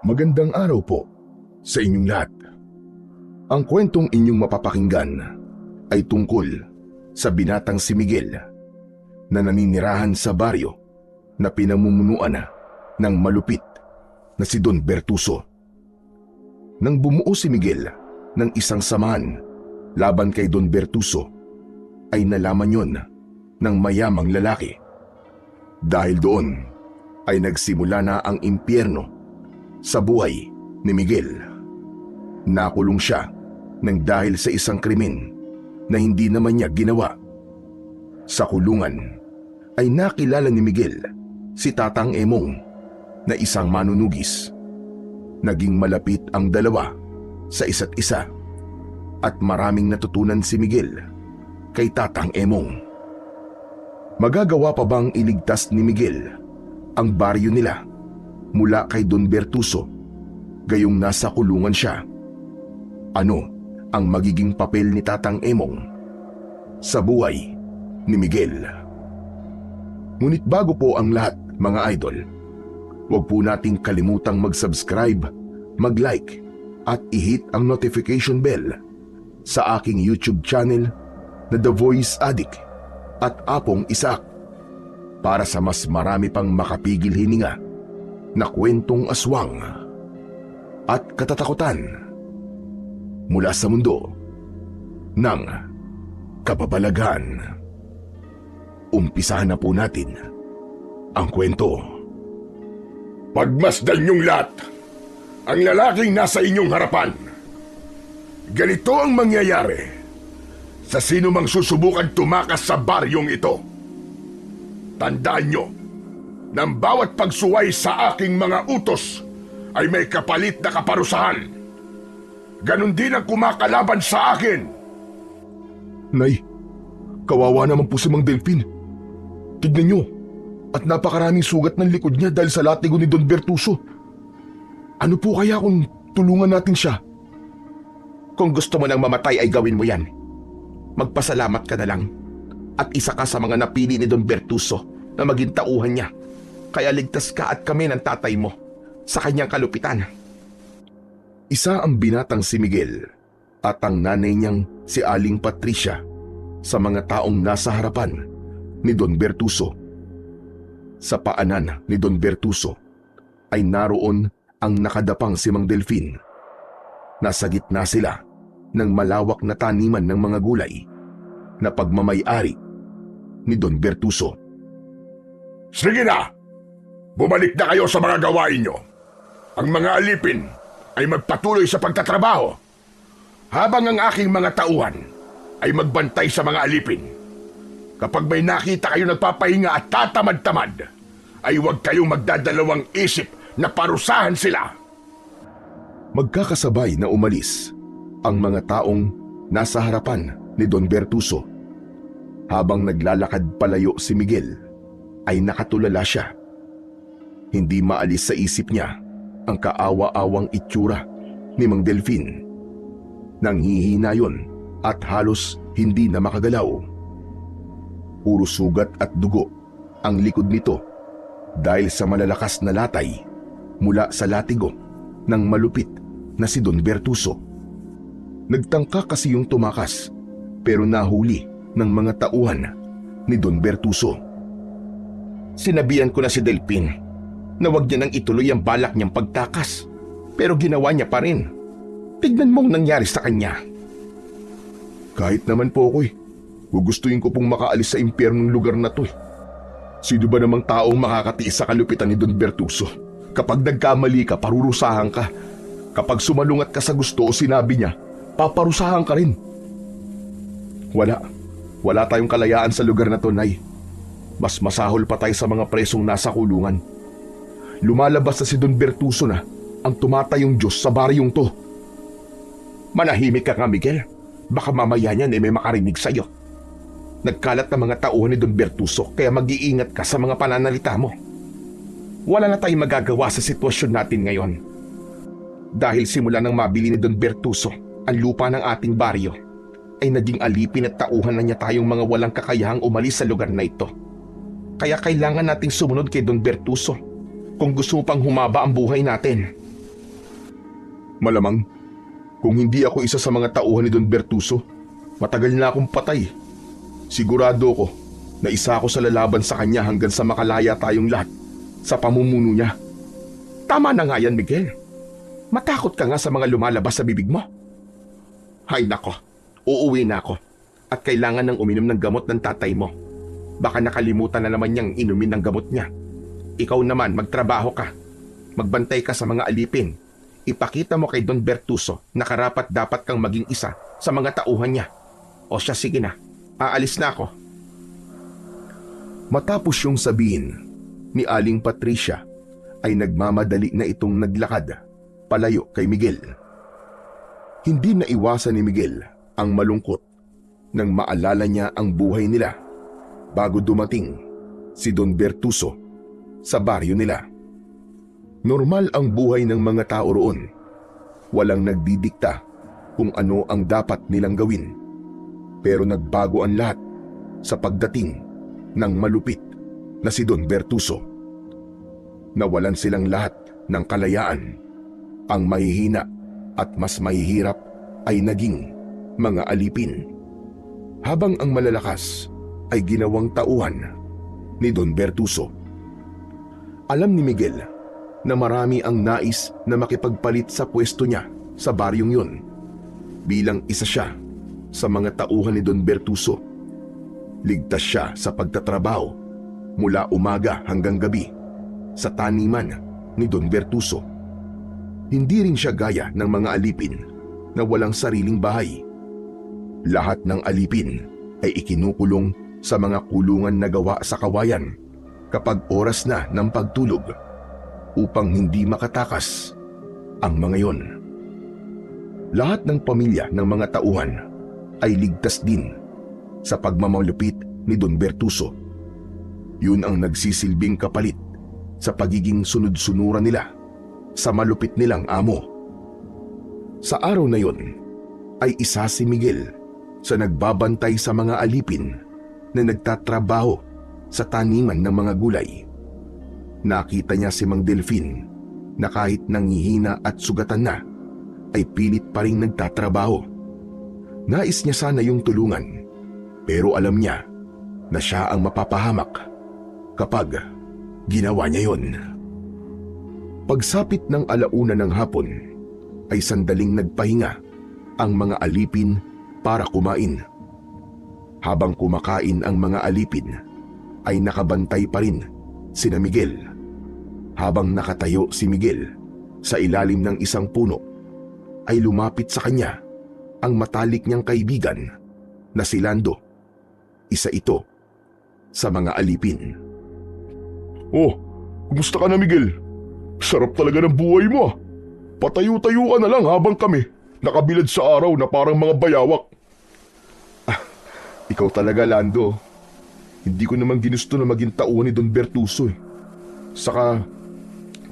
Magandang araw po sa inyong lahat. Ang kwentong inyong mapapakinggan ay tungkol sa binatang si Miguel na naninirahan sa baryo na pinamumunuan ng malupit na si Don Bertuso. Nang bumuo si Miguel ng isang samahan laban kay Don Bertuso, ay nalaman yon ng mayamang lalaki. Dahil doon ay nagsimula na ang impyerno sa buhay ni Miguel. Nakulong siya nang dahil sa isang krimen na hindi naman niya ginawa. Sa kulungan ay nakilala ni Miguel si Tatang Emong na isang manunugis. Naging malapit ang dalawa sa isa't isa at maraming natutunan si Miguel kay Tatang Emong. Magagawa pa bang iligtas ni Miguel ang baryo nila mula kay Don Bertuso gayong nasa kulungan siya? Ano ang magiging papel ni Tatang Emong sa buhay ni Miguel? Ngunit bago po ang lahat, mga idol, huwag po nating kalimutang mag-subscribe, mag-like at i-hit ang notification bell sa aking YouTube channel na The Voice Addict at Apong Isaac para sa mas marami pang makapigil hininga na kwentong aswang at katatakutan mula sa mundo ng kababalaghan. Umpisahan na po natin ang kwento. Pagmasdan niyong lahat ang lalaking nasa inyong harapan. Ganito ang mangyayari sa sino mang susubukan tumakas sa baryong ito. Tandaan niyo, ng bawat pagsuway sa aking mga utos ay may kapalit na kaparusahan. Ganon din ang kumakalaban sa akin. Nay, kawawa naman po si Mang Delfin. Tignan niyo, at napakaraming sugat ng likod niya dahil sa latigo ni Don Bertuso. Ano po kaya kung tulungan natin siya? Kung gusto mo nang mamatay ay gawin mo yan. Magpasalamat ka na lang at isa ka sa mga napili ni Don Bertuso na maging tauhan niya. Kaya ligtas ka at kami ng tatay mo sa kanyang kalupitan. Isa ang binatang si Miguel at ang nanay niyang si Aling Patricia sa mga taong nasa harapan ni Don Bertuso. Sa paanan ni Don Bertuso ay naroon ang nakadapang si Mang Delfin. Nasa gitna sila ng malawak na taniman ng mga gulay na pagmamay-ari ni Don Bertuso. Sige na! Bumalik na kayo sa mga gawain nyo. Ang mga alipin ay magpatuloy sa pagtatrabaho, habang ang aking mga tauhan ay magbantay sa mga alipin. Kapag may nakita kayo nagpapahinga at tatamad-tamad, ay huwag kayong magdadalawang isip na parusahan sila. Magkakasabay na umalis ang mga taong nasa harapan ni Don Bertuso. Habang naglalakad palayo si Miguel, ay nakatulala siya. Hindi maalis sa isip niya ang kaawa-awang itsura ni Mang Delfin. Nanghihina yon at halos hindi na makagalaw. Puro sugat at dugo ang likod nito dahil sa malalakas na latay mula sa latigo ng malupit na si Don Bertuso. Nagtangka kasi yung tumakas pero nahuli ng mga tauhan ni Don Bertuso. Sinabihan ko na si Delfin na huwag niya nang ituloy ang balak niyang pagtakas, pero ginawa niya pa rin. Tignan mo ang nangyari sa kanya. Kahit naman po ako gugustuhin ko pong makaalis sa impyernong lugar na to. Sino ba namang taong makakatiis sa kalupitan ni Don Bertuso? Kapag nagkamali ka, parurusahan ka. Kapag sumalungat ka sa gusto o sinabi niya, paparusahan ka rin. Wala tayong kalayaan sa lugar na to, Nay. Mas masahol pa tayo sa mga presong nasa kulungan. Lumalabas na si Don Bertuso na ang tumatayong Diyos sa baryong to. Manahimik ka nga, Miguel. Baka mamaya niyan may makarinig sa'yo. Nagkalat na mga tauhan ni Don Bertuso, kaya mag-iingat ka sa mga pananalita mo. Wala na tayong magagawa sa sitwasyon natin ngayon. Dahil simula nang mabili ni Don Bertuso ang lupa ng ating baryo, ay naging alipin at tauhan na niya tayong mga walang kakayahang umalis sa lugar na ito. Kaya kailangan nating sumunod kay Don Bertuso kung gusto mo pang humaba ang buhay natin. Malamang, kung hindi ako isa sa mga tauhan ni Don Bertuso, matagal na akong patay. Sigurado ko na isa ako sa lalaban sa kanya hanggang sa makalaya tayong lahat sa pamumuno niya. Tama na nga yan, Miguel. Matakot ka nga sa mga lumalabas sa bibig mo. Hay nako, uuwi na ako at kailangan ng uminom ng gamot ng tatay mo. Baka nakalimutan na naman niyang inumin ng gamot niya. Ikaw naman, magtrabaho ka. Magbantay ka sa mga alipin. Ipakita mo kay Don Bertuso na karapat dapat kang maging isa sa mga tauhan niya. O siya, sige na. Aalis na ako. Matapos yung sabihin ni Aling Patricia ay nagmamadali na itong naglakad palayo kay Miguel. Hindi na iwasan ni Miguel ang malungkot nang maalala niya ang buhay nila bago dumating si Don Bertuso sa baryo nila. Normal ang buhay ng mga tao roon. Walang nagdidikta kung ano ang dapat nilang gawin. Pero nagbago ang lahat sa pagdating ng malupit na si Don Bertuso. Nawalan silang lahat ng kalayaan. Ang mahihina at mas mahihirap ay naging mga alipin. Habang ang malalakas ay ginawang tauhan ni Don Bertuso. Alam ni Miguel na marami ang nais na makipagpalit sa pwesto niya sa baryong yun. Bilang isa siya sa mga tauhan ni Don Bertuso, ligtas siya sa pagtatrabaho mula umaga hanggang gabi sa taniman ni Don Bertuso. Hindi rin siya gaya ng mga alipin na walang sariling bahay. Lahat ng alipin ay ikinukulong sa mga kulungan na gawa sa kawayan kapag oras na ng pagtulog upang hindi makatakas ang mga yon. Lahat ng pamilya ng mga tauhan ay ligtas din sa pagmamalupit ni Don Bertuso. Yun ang nagsisilbing kapalit sa pagiging sunod-sunuran nila sa malupit nilang amo. Sa araw na yon ay isa si Miguel sa nagbabantay sa mga alipin na nagtatrabaho sa taniman ng mga gulay. Nakita niya si Mang Delfin na kahit nangihina at sugatan na, ay pilit pa rin nagtatrabaho. Nais niya sana yung tulungan, pero alam niya na siya ang mapapahamak kapag ginawa niya yon. Pagsapit ng alauna ng hapon, ay sandaling nagpahinga ang mga alipin para kumain. Habang kumakain ang mga alipin, ay nakabantay pa rin sina Miguel. Habang nakatayo si Miguel sa ilalim ng isang puno, ay lumapit sa kanya ang matalik niyang kaibigan na si Lando. Isa ito sa mga alipin. Oh, kumusta ka na, Miguel? Sarap talaga ng buhay mo. Patayo-tayo ka na lang habang kami nakabilad sa araw na parang mga bayawak. Ikaw talaga, Lando. Hindi ko naman ginusto na maging tauhan ni Don Bertuso eh. Saka,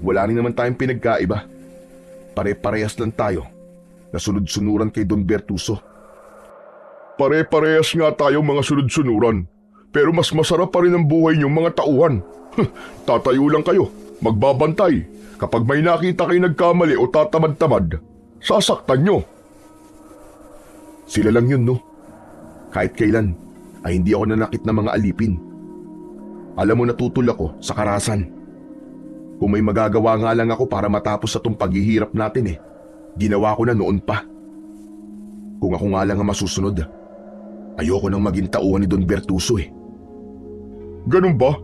wala rin naman tayong pinagkaiba. Pare-parehas lang tayo na sunod-sunuran kay Don Bertuso. Pare-parehas nga tayong mga sunod-sunuran. Pero mas masarap pa rin ang buhay niyong mga tauhan. Tatayo lang kayo, magbabantay. Kapag may nakita kayo nagkamali o tatamad-tamad, sasaktan nyo. Sila lang yun, no? Kahit kailan ay hindi ako nanakit ng mga alipin. Alam mo, natutol ako sa karasan. Kung may magagawa nga lang ako para matapos sa itong paghihirap natin eh, ginawa ko na noon pa. Kung ako nga lang ang masusunod, ayoko nang maging tauhan ni Don Bertuso eh. Ganun ba?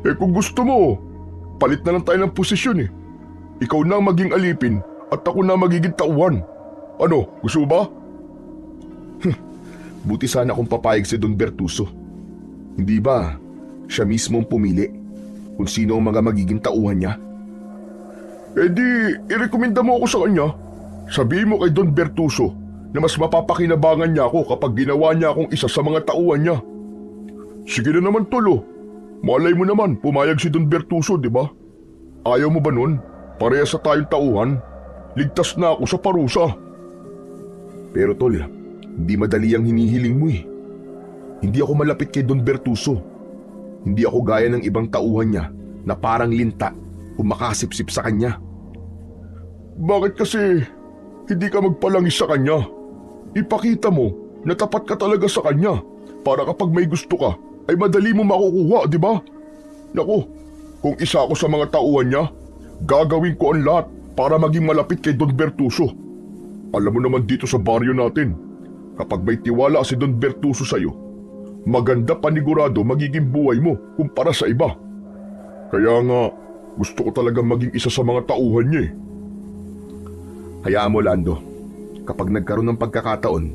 Eh kung gusto mo, palit na lang tayo ng posisyon eh. Ikaw na ang maging alipin at ako na magiging tauhan. Ano, gusto ba? Buti sana kung papayag si Don Bertuso. Hindi ba siya mismo ang pumili kung sino ang mga magiging tauhan niya? Eh di, irekomenda mo ako sa kanya. Sabihin mo kay Don Bertuso na mas mapapakinabangan niya ako kapag ginawa niya akong isa sa mga tauhan niya. Sige na naman, Tolo. Malay mo naman, pumayag si Don Bertuso, di ba? Ayaw mo ba nun? Parehas sa tayong tauhan. Ligtas na ako sa parusa. Pero Tol, hindi madali ang hinihiling mo eh. Hindi ako malapit kay Don Bertuso. Hindi ako gaya ng ibang tauhan niya na parang linta kung makasipsip sa kanya. Bakit kasi hindi ka magpalangis sa kanya. Ipakita mo na tapat ka talaga sa kanya para kapag may gusto ka ay madali mo makukuha, di ba? Naku, kung isa ako sa mga tauhan niya, gagawin ko ang lahat para maging malapit kay Don Bertuso. Alam mo naman dito sa baryo natin, kapag may tiwala si Don Bertuso sa'yo, maganda panigurado magiging buhay mo kumpara sa iba. Kaya nga, gusto ko talagang maging isa sa mga tauhan niya eh. Hayaan mo, Lando. Kapag nagkaroon ng pagkakataon,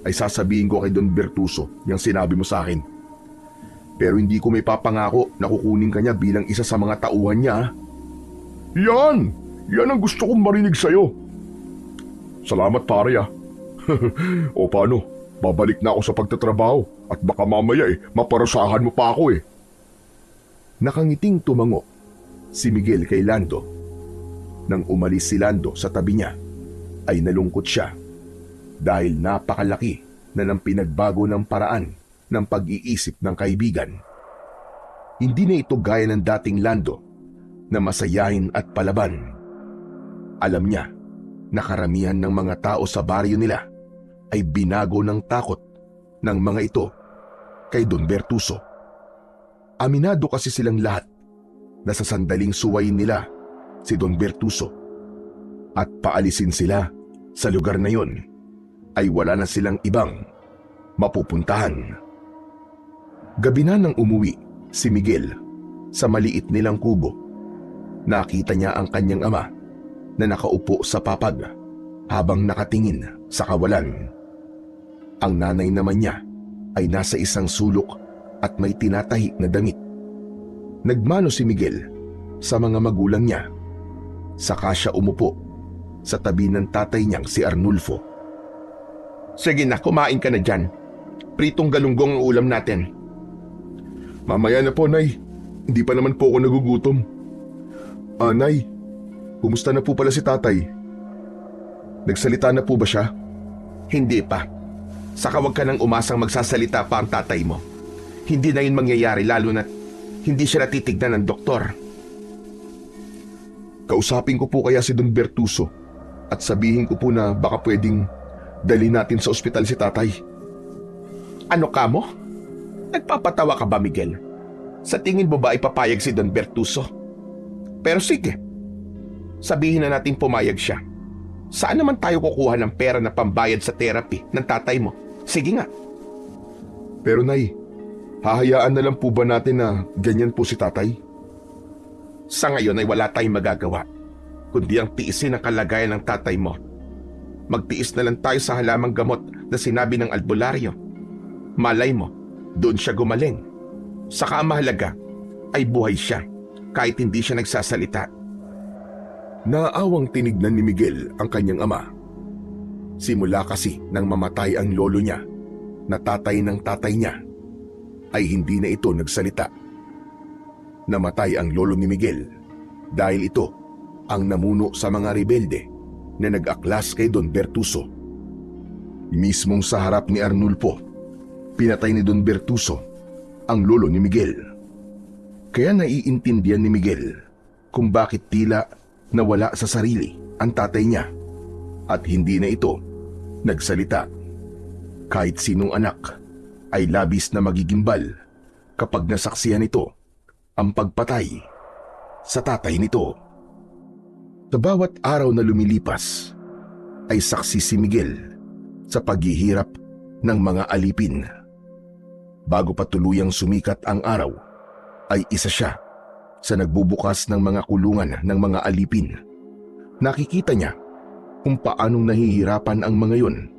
ay sasabihin ko kay Don Bertuso yung sinabi mo sa akin. Pero hindi ko may papangako na kukunin ka niya bilang isa sa mga tauhan niya. Yan! Yan ang gusto kong marinig sa'yo. Salamat pare ah. O paano, babalik na ako sa pagtatrabaho at baka mamaya maparusahan mo pa ako eh. Nakangiting tumango si Miguel kay Lando. Nang umalis si Lando sa tabi niya, ay nalungkot siya dahil napakalaki na ng pinagbago ng paraan ng pag-iisip ng kaibigan. Hindi na ito gaya ng dating Lando na masayahin at palaban. Alam niya na karamihan ng mga tao sa baryo nila ay binago ng takot ng mga ito kay Don Bertuso. Aminado kasi silang lahat na sa sandaling suwayin nila si Don Bertuso at paalisin sila sa lugar na yon ay wala na silang ibang mapupuntahan. Gabi na nang umuwi si Miguel sa maliit nilang kubo. Nakita niya ang kanyang ama na nakaupo sa papag habang nakatingin sa kawalan. Ang nanay naman niya ay nasa isang sulok at may tinatahi na damit. Nagmano si Miguel sa mga magulang niya. Saka siya umupo sa tabi ng tatay niyang si Arnulfo. Sige na, kumain ka na dyan. Pritong galunggong ang ulam natin. Mamaya na po, Nay. Hindi pa naman po ako nagugutom. Nay, kumusta na po pala si tatay? Nagsalita na po ba siya? Hindi pa. Saka wag ka nang umasang magsasalita pa ang tatay mo. Hindi na yun mangyayari lalo na hindi siya natitignan ng doktor. Kausapin ko po kaya si Don Bertuso at sabihin ko po na baka pwedeng dali natin sa ospital si tatay. Ano ka mo? Nagpapatawa ka ba, Miguel? Sa tingin mo ba ipapayag si Don Bertuso? Pero sige, sabihin na natin pumayag siya. Saan naman tayo kukuha ng pera na pambayad sa therapy ng tatay mo? Sige nga. Pero Nay, hahayaan na lang po ba natin na ganyan po si tatay? Sa ngayon ay wala tayong magagawa, kundi ang tiisin ang kalagayan ng tatay mo. Magtiis na lang tayo sa halamang gamot na sinabi ng albularyo. Malay mo, doon siya gumaling. Saka ang mahalaga ay buhay siya kahit hindi siya nagsasalita. Naaawang tinignan ni Miguel ang kanyang ama. Simula kasi nang mamatay ang lolo niya, na tatay ng tatay niya, ay hindi na ito nagsalita. Namatay ang lolo ni Miguel dahil ito ang namuno sa mga rebelde na nag-aklas kay Don Bertuso. Mismong sa harap ni Arnulfo, pinatay ni Don Bertuso ang lolo ni Miguel. Kaya naiintindihan ni Miguel kung bakit tila nawala sa sarili ang tatay niya at hindi na ito nagsalita. Kahit sinong anak ay labis na magigimbal kapag nasaksihan ito ang pagpatay sa tatay nito. Sa bawat araw na lumilipas ay saksi si Miguel sa paghihirap ng mga alipin. Bago pa tuluyang sumikat ang araw, ay isa siya sa nagbubukas ng mga kulungan ng mga alipin. Nakikita niya kung paanong nahihirapan ang mga yon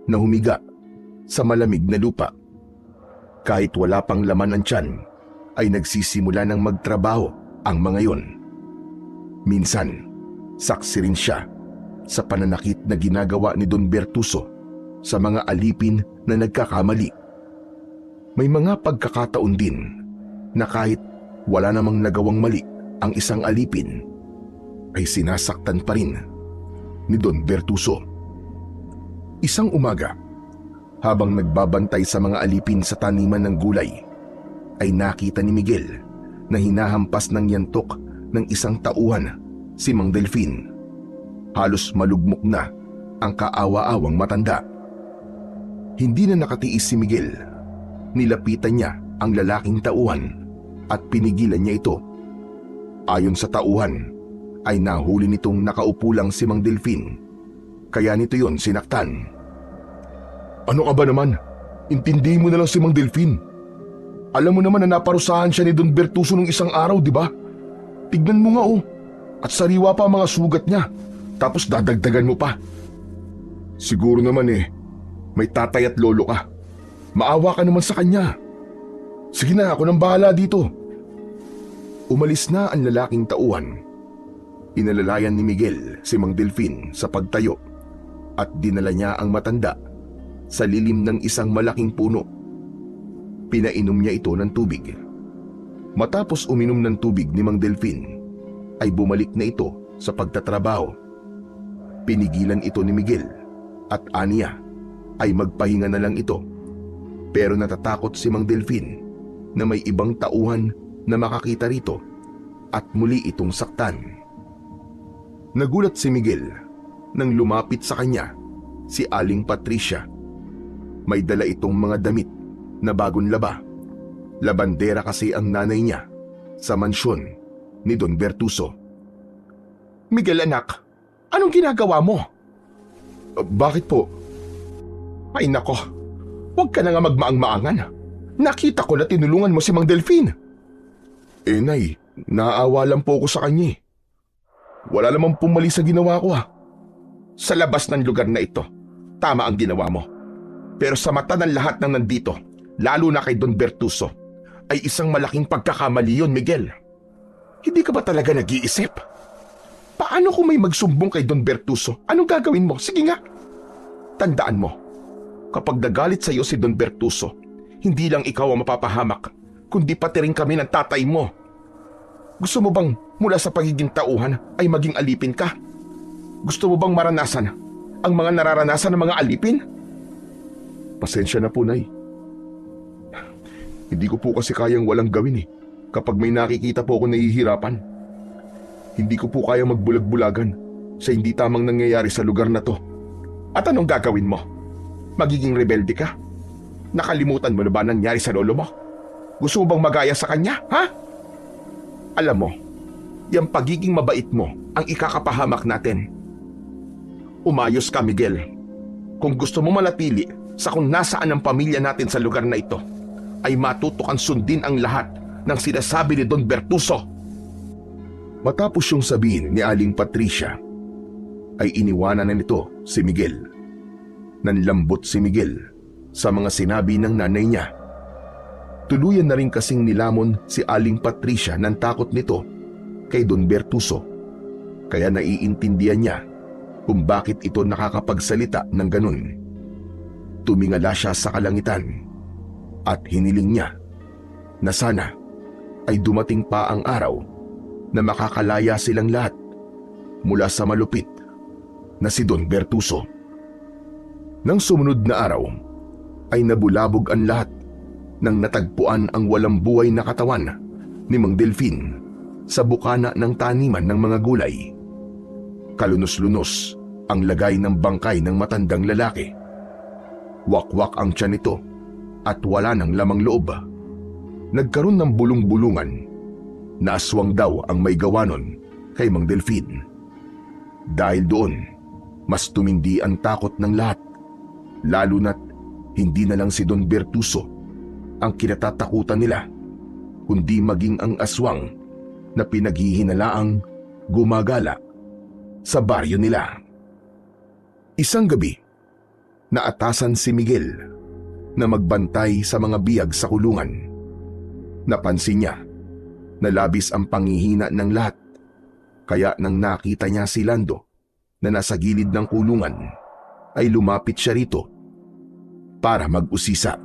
na humiga sa malamig na lupa. Kahit wala pang laman ang tiyan, ay nagsisimula ng magtrabaho ang mga yon. Minsan, saksi rin siya sa pananakit na ginagawa ni Don Bertuso sa mga alipin na nagkakamali. May mga pagkakataon din na kahit wala namang nagawang mali ang isang alipin, ay sinasaktan pa rin ni Don Bertuso. Isang umaga, habang nagbabantay sa mga alipin sa taniman ng gulay, ay nakita ni Miguel na hinahampas ng yantok ng isang tauhan si Mang Delfin. Halos malugmok na ang kaawa-awang matanda. Hindi na nakatiis si Miguel. Nilapitan niya ang lalaking tauhan at pinigilan niya ito. Ayon sa tauhan, ay nahuli nitong nakaupo lang si Mang Delfin. Kaya nito yon sinaktan. Ano ka ba naman? Intindi mo na lang si Mang Delfin. Alam mo naman na naparusahan siya ni Don Bertuso nung isang araw, di ba? Tignan mo nga oh. At sariwa pa ang mga sugat niya. Tapos dadagdagan mo pa. Siguro naman may tatay at lolo ka. Maawa ka naman sa kanya. Sige na, ako nang bahala dito. Umalis na ang lalaking tauhan. Inalalayan ni Miguel si Mang Delfin sa pagtayo at dinala niya ang matanda sa lilim ng isang malaking puno. Pinainom niya ito ng tubig. Matapos uminom ng tubig ni Mang Delfin, ay bumalik na ito sa pagtatrabaho. Pinigilan ito ni Miguel at aniya ay magpahinga na lang ito. Pero natatakot si Mang Delfin na may ibang tauhan na makakita rito at muli itong saktan. Nagulat si Miguel nang lumapit sa kanya si Aling Patricia. May dala itong mga damit na bagong laba. Labandera kasi ang nanay niya sa mansyon ni Don Bertuso. Miguel anak, anong ginagawa mo? Bakit po? Ay nako, huwag ka na nga magmaang-maangan. Nakita ko na tinulungan mo si Mang Delfin. Nay, naaawa lang po ako sa kanya. Wala namang pumali sa ginawa ko Sa labas ng lugar na ito, tama ang ginawa mo. Pero sa mata ng lahat ng nandito, lalo na kay Don Bertuso, ay isang malaking pagkakamali yun, Miguel. Hindi ka ba talaga nag-iisip? Paano kung may magsumbong kay Don Bertuso? Anong gagawin mo? Sige nga. Tandaan mo, kapag nagalit sa iyo si Don Bertuso, hindi lang ikaw ang mapapahamak, kundi pati rin kami ng tatay mo. Gusto mo bang mula sa pagiging tauhan ay maging alipin ka? Gusto mo bang maranasan ang mga nararanasan ng mga alipin? Pasensya na po, Nay. Hindi ko po kasi kayang walang gawin kapag may nakikita po ako nahihirapan. Hindi ko po kayang magbulag-bulagan sa hindi tamang nangyayari sa lugar na to. At anong gagawin mo? Magiging rebelde ka? Nakalimutan mo na ba nangyari sa lolo mo? Gusto mo bang magaya sa kanya, ha? Alam mo, yung pagiging mabait mo ang ikakapahamak natin. Umayos ka, Miguel. Kung gusto mo manatili sa kung nasaan ang pamilya natin sa lugar na ito, ay matuto kang sundin ang lahat ng sinasabi ni Don Bertuso. Matapos yung sabihin ni Aling Patricia, ay iniwanan na nito si Miguel. Nanlambot si Miguel sa mga sinabi ng nanay niya. Tuluyan na rin kasing nilamon si Aling Patricia ng takot nito kay Don Bertuso, kaya naiintindihan niya kung bakit ito nakakapagsalita ng ganun. Tumingala siya sa kalangitan at hiniling niya na sana ay dumating pa ang araw na makakalaya silang lahat mula sa malupit na si Don Bertuso. Nang sumunod na araw ay nabulabog ang lahat nang natagpuan ang walang buhay na katawan ni Mang Delfin sa bukana ng taniman ng mga gulay. Kalunos-lunos ang lagay ng bangkay ng matandang lalaki. Wakwak ang tiyan nito at wala ng lamang loob. Nagkaroon ng bulong-bulungan na aswang daw ang may gawa nun kay Mang Delfin. Dahil doon, mas tumindi ang takot ng lahat, lalo na't hindi na lang si Don Bertuso ang kinatatakutan nila, kundi maging ang aswang na pinaghihinalaang gumagala sa baryo nila. Isang gabi, naatasan si Miguel na magbantay sa mga biyag sa kulungan. Napansin niya na labis ang panghihina ng lahat, kaya nang nakita niya si Lando na nasa gilid ng kulungan, ay lumapit siya rito para mag-usisa.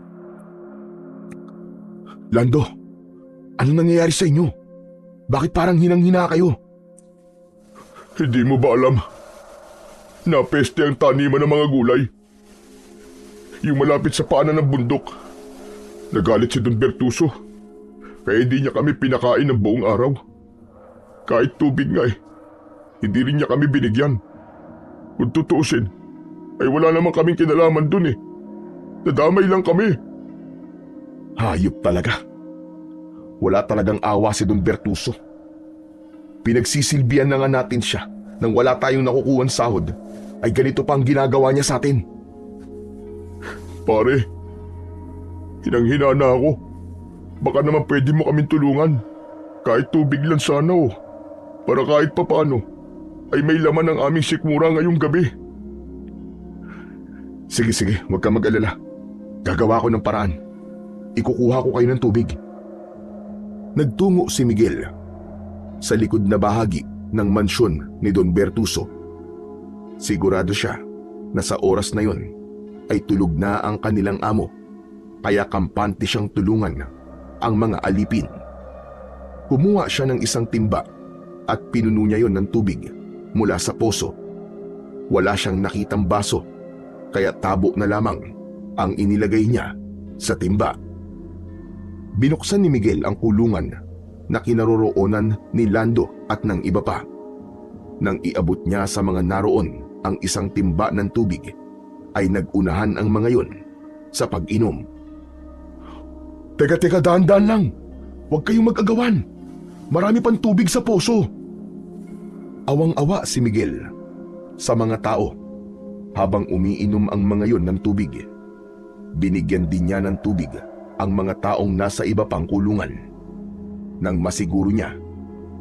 Lando, ano nangyayari sa inyo? Bakit parang hinang-hina kayo? Hindi mo ba alam? Napeste ang taniman ng mga gulay. Yung malapit sa paanan ng bundok. Nagalit si Don Bertuso, kaya hindi niya kami pinakain ng buong araw. Kahit tubig nga hindi rin niya kami binigyan. Kung tutuusin, ay wala naman kaming kinalaman dun eh. Nadamay lang kami. Hayop talaga. Wala talagang awa si Don Bertuso. Pinagsisilbihan na nga natin siya nang wala tayong nakukuhan sahod, ay ganito pa ang ginagawa niya sa atin. Pare, hinang-hina na ako. Baka naman pwede mo kaming tulungan. Kahit tubig lang sana oh. Para kahit papano ay may laman ang aming sikmura ngayong gabi. Sige, huwag ka mag-alala. Gagawa ko ng paraan. Ikukuha ko kayo ng tubig. Nagtungo si Miguel sa likod na bahagi ng mansyon ni Don Bertuso. Sigurado siya na sa oras na yon ay tulog na ang kanilang amo, kaya kampante siyang tulungan ang mga alipin. Kumuha siya ng isang timba at pinuno niya yon ng tubig mula sa poso. Wala siyang nakitang baso, kaya tabo na lamang ang inilagay niya sa timba. Binuksan ni Miguel ang kulungan na kinaroroonan ni Lando at ng iba pa. Nang iabot niya sa mga naroon ang isang timba ng tubig, ay nagunahan ang mga yon sa pag-inom. Teka, dahan-dahan lang. Huwag kayong mag-agawan. Marami pang tubig sa poso. Awang-awa si Miguel sa mga tao habang umiinom ang mga yon ng tubig. Binigyan din niya ng tubig ang mga taong nasa iba pang kulungan. Nang masiguro niya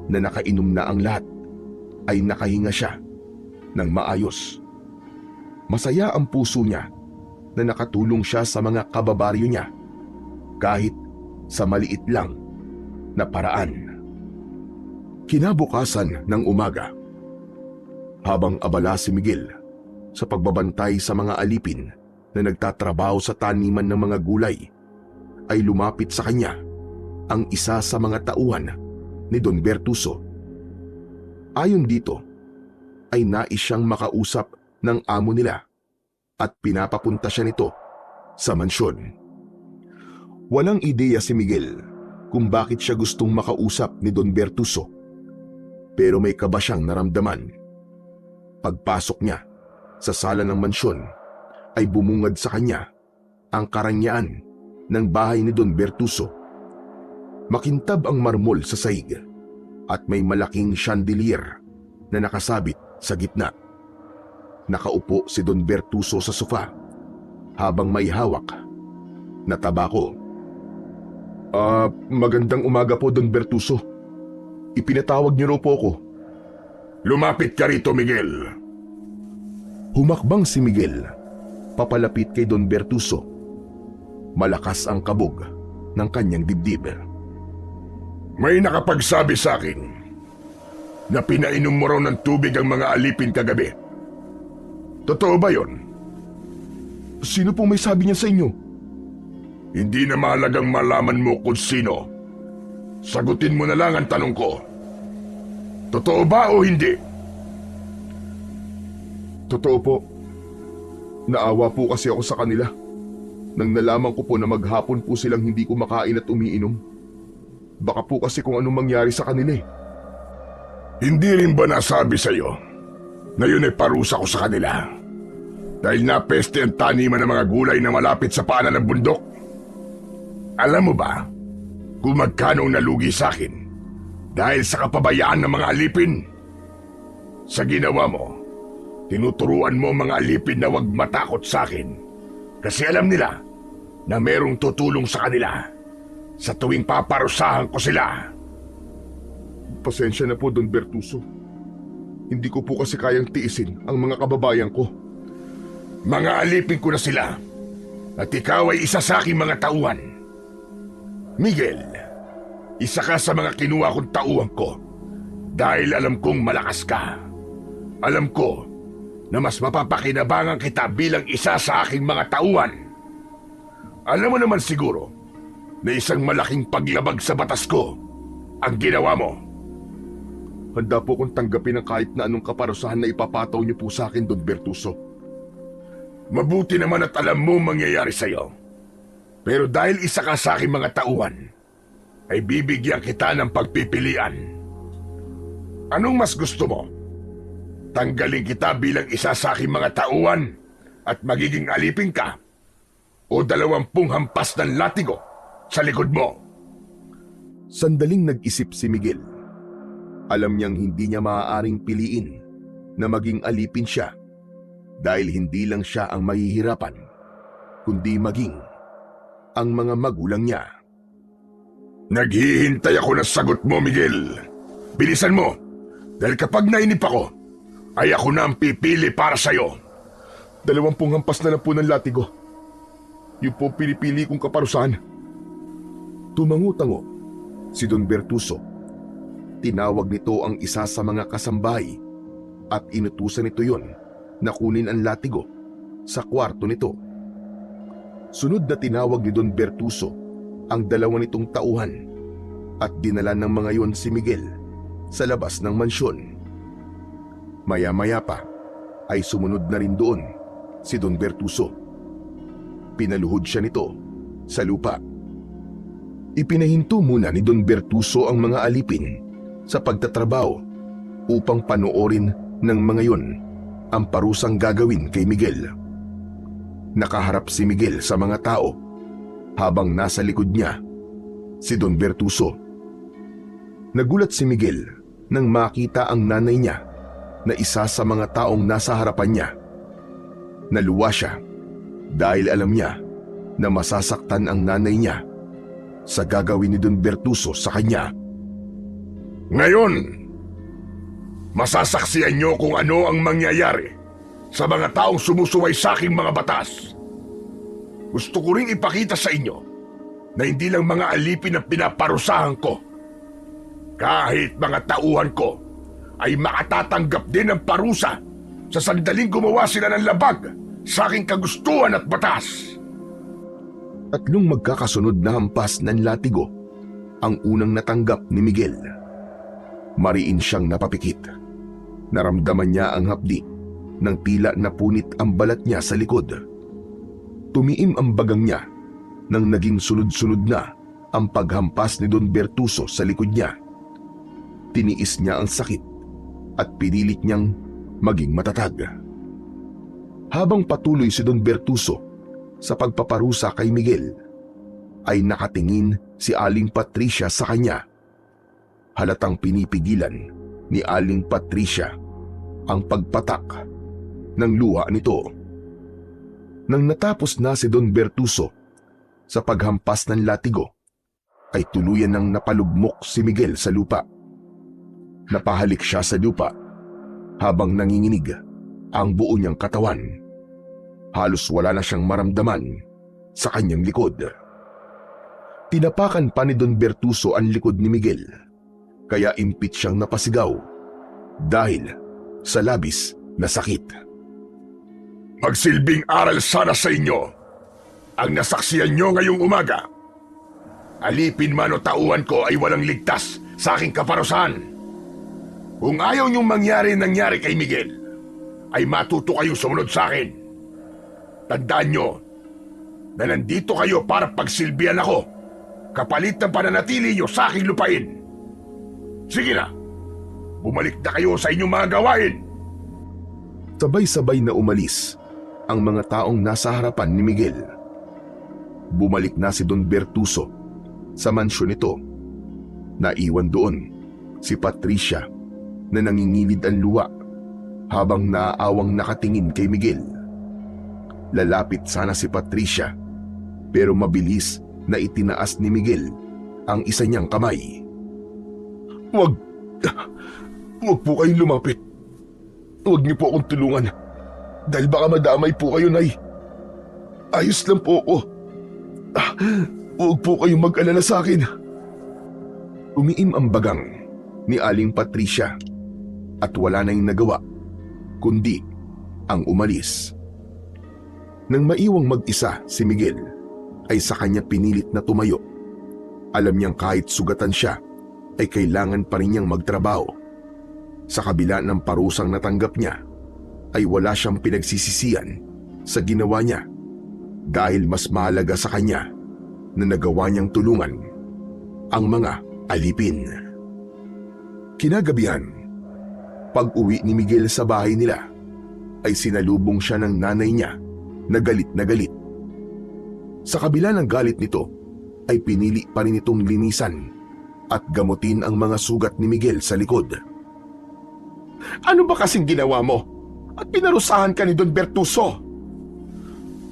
na nakainom na ang lahat, ay nakahinga siya ng maayos. Masaya ang puso niya na nakatulong siya sa mga kababaryo niya kahit sa maliit lang na paraan. Kinabukasan ng umaga, habang abala si Miguel sa pagbabantay sa mga alipin na nagtatrabaho sa taniman ng mga gulay, ay lumapit sa kanya ang isa sa mga tauhan ni Don Bertuso. Ayon dito, ay nais siyang makausap ng amo nila at pinapapunta siya nito sa mansyon. Walang ideya si Miguel kung bakit siya gustong makausap ni Don Bertuso, pero may kaba siyang naramdaman. Pagpasok niya sa sala ng mansyon, ay bumungad sa kanya ang karangyaan ng bahay ni Don Bertuso. Makintab ang marmol sa sahig at may malaking chandelier na nakasabit sa gitna. Nakaupo si Don Bertuso sa sofa habang may hawak na tabako. Magandang umaga po, Don Bertuso. Ipinatawag niyo raw po ako. Lumapit ka rito, Miguel. Humakbang si Miguel papalapit kay Don Bertuso. Malakas ang kabog ng kanyang dibdib. May nakapagsabi sa akin na pinainom mo raw ng tubig ang mga alipin kagabi. Totoo ba yon? Sino po may sabi niya sa inyo? Hindi na mahalagang malaman mo kung sino. Sagutin mo na lang ang tanong ko. Totoo ba o hindi? Totoo po. Naawa po kasi ako sa kanila nang nalaman ko po na maghapon po silang hindi kumakain at umiinom. Baka po kasi kung anong mangyari sa kanila eh. Hindi rin ba nasabi sa'yo na yun ay parusa ko sa kanila? Dahil napeste ang taniman ng mga gulay na malapit sa paanan ng bundok. Alam mo ba kung magkano ang nalugi sa akin dahil sa kapabayaan ng mga alipin? Sa ginawa mo, tinuturuan mo mga alipin na huwag matakot sa akin kasi alam nila na merong tutulong sa kanila sa tuwing paparusahan ko sila. Pasensya na po, Don Bertuso. Hindi ko po kasi kayang tiisin ang mga kababayan ko. Mga alipin ko na sila at ikaw ay isa sa aking mga tauhan. Miguel, isa ka sa mga kinuha kong tauhan ko dahil alam kong malakas ka. Alam ko na mas mapapakinabangan kita bilang isa sa aking mga tauhan. Alam mo naman siguro na isang malaking paglabag sa batas ko ang ginawa mo. Handa po kong tanggapin ang kahit na anong kaparusahan na ipapataw niyo po sa akin, Don Bertuso. Mabuti naman at alam mo mangyayari sa'yo. Pero dahil isa ka sa aking mga tauhan, ay bibigyan kita ng pagpipilian. Anong mas gusto mo? Tanggalin kita bilang isa sa aking mga tauhan at magiging alipin ka o 20 hampas ng latigo sa likod mo. Sandaling nag-isip si Miguel. Alam niyang hindi niya maaaring piliin na maging alipin siya dahil hindi lang siya ang mahihirapan, kundi maging ang mga magulang niya. Naghihintay ako ng sagot mo, Miguel. Bilisan mo, dahil kapag nainip ako, ay ako na ang pipili para sa'yo. 20 hampas na lang po ng latigo. Yun po pinipili kong kaparusahan. Tumango-tango si Don Bertuso. Tinawag nito ang isa sa mga kasambahay at inutusan nito yon na kunin ang latigo sa kwarto nito. Sunod na tinawag ni Don Bertuso ang 2 nitong tauhan at dinala ng mga yon si Miguel sa labas ng mansyon. Maya-maya pa ay sumunod na rin doon si Don Bertuso. Pinaluhod siya nito sa lupa. Ipinahinto muna ni Don Bertuso ang mga alipin sa pagtatrabaho upang panoorin ng mga yon ang parusang gagawin kay Miguel. Nakaharap si Miguel sa mga tao habang nasa likod niya si Don Bertuso. Nagulat si Miguel nang makita ang nanay niya na isa sa mga taong nasa harapan niya. Naluwa siya dahil alam niya na masasaktan ang nanay niya sa gagawin ni Don Bertuso sa kanya. Ngayon, masasaksiyan niyo kung ano ang mangyayari sa mga taong sumusuway sa aking mga batas. Gusto ko ring ipakita sa inyo na hindi lang mga alipin ang pinaparusahan ko. Kahit mga tauhan ko ay makatatanggap din ng parusa sa sandaling gumawa sila ng labag sa aking kagustuhan at batas. 3 magkakasunod na hampas ng latigo ang unang natanggap ni Miguel. Mariin siyang napapikit. Naramdaman niya ang hapdi nang tila napunit ang balat niya sa likod. Tumiim ang bagang niya nang naging sunod-sunod na ang paghampas ni Don Bertuso sa likod niya. Tiniis niya ang sakit at pinilit niyang maging matatag. Habang patuloy si Don Bertuso sa pagpaparusa kay Miguel, ay nakatingin si Aling Patricia sa kanya. Halatang pinipigilan ni Aling Patricia ang pagpatak ng luha nito. Nang natapos na si Don Bertuso sa paghampas ng latigo, ay tuluyan ng napalugmok si Miguel sa lupa. Napahalik siya sa lupa habang nanginginig ang buo niyang katawan. Halos wala na siyang maramdaman sa kanyang likod. Tinapakan pa ni Don Bertuso ang likod ni Miguel, kaya impit siyang napasigaw dahil sa labis na sakit. Magsilbing aral sana sa inyo ang nasaksiyan nyo ngayong umaga. Alipin man o tauhan ko ay walang ligtas sa aking kaparusahan. Kung ayaw nyong nangyari kay Miguel, ay matuto kayong sumunod sa akin. Tandaan nyo na nandito kayo para pagsilbihan ako kapalit ng pananatili nyo sa aking lupain. Sige na, bumalik na kayo sa inyong mga gawain. Sabay-sabay na umalis ang mga taong nasa harapan ni Miguel. Bumalik na si Don Bertuso sa mansyon nito. Naiwan doon si Patricia na nangingilid ang luha habang naaawang nakatingin kay Miguel. Lalapit sana si Patricia pero mabilis na itinaas ni Miguel ang isa niyang kamay. Wag po kayong lumapit. Huwag niyo po akong tulungan dahil baka madamay po kayo, Nay. Ayos lang po ako. Huwag po kayong mag-alala sa akin. Umiim ang bagang ni Aling Patricia at wala na yung nagawa kundi ang umalis. Nang maiwang mag-isa si Miguel, ay sa kanya pinilit na tumayo. Alam niyang kahit sugatan siya, ay kailangan pa rin niyang magtrabaho. Sa kabila ng parusang natanggap niya, ay wala siyang pinagsisisihan sa ginawa niya dahil mas mahalaga sa kanya na nagawa niyang tulungan ang mga alipin. Kinagabihan, pag-uwi ni Miguel sa bahay nila, ay sinalubong siya ng nanay niya na galit na galit. Sa kabila ng galit nito, ay pinili pa rin itong linisan at gamutin ang mga sugat ni Miguel sa likod. Ano ba kasing ginawa mo? At pinarusahan ka ni Don Bertuso?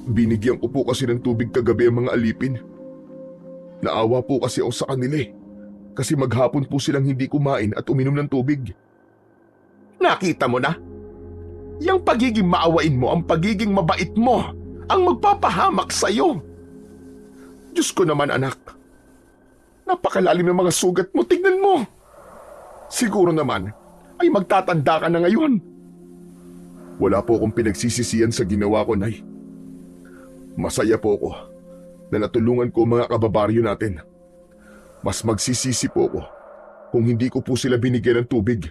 Binigyan ko po kasi ng tubig kagabi ang mga alipin. Naawa po kasi ako sa kanila kasi maghapon po silang hindi kumain at uminom ng tubig. Nakita mo na? Yang pagiging maawain mo, ang pagiging mabait mo, ang magpapahamak sa'yo. Diyos ko naman, anak. Napakalalim ng mga sugat mo, tignan mo. Siguro naman ay magtatanda ka na ngayon. Wala po akong pinagsisisihan sa ginawa ko, Nay. Masaya po ako na natulungan ko ang mga kababaryo natin. Mas magsisisi po ako kung hindi ko po sila binigyan ng tubig.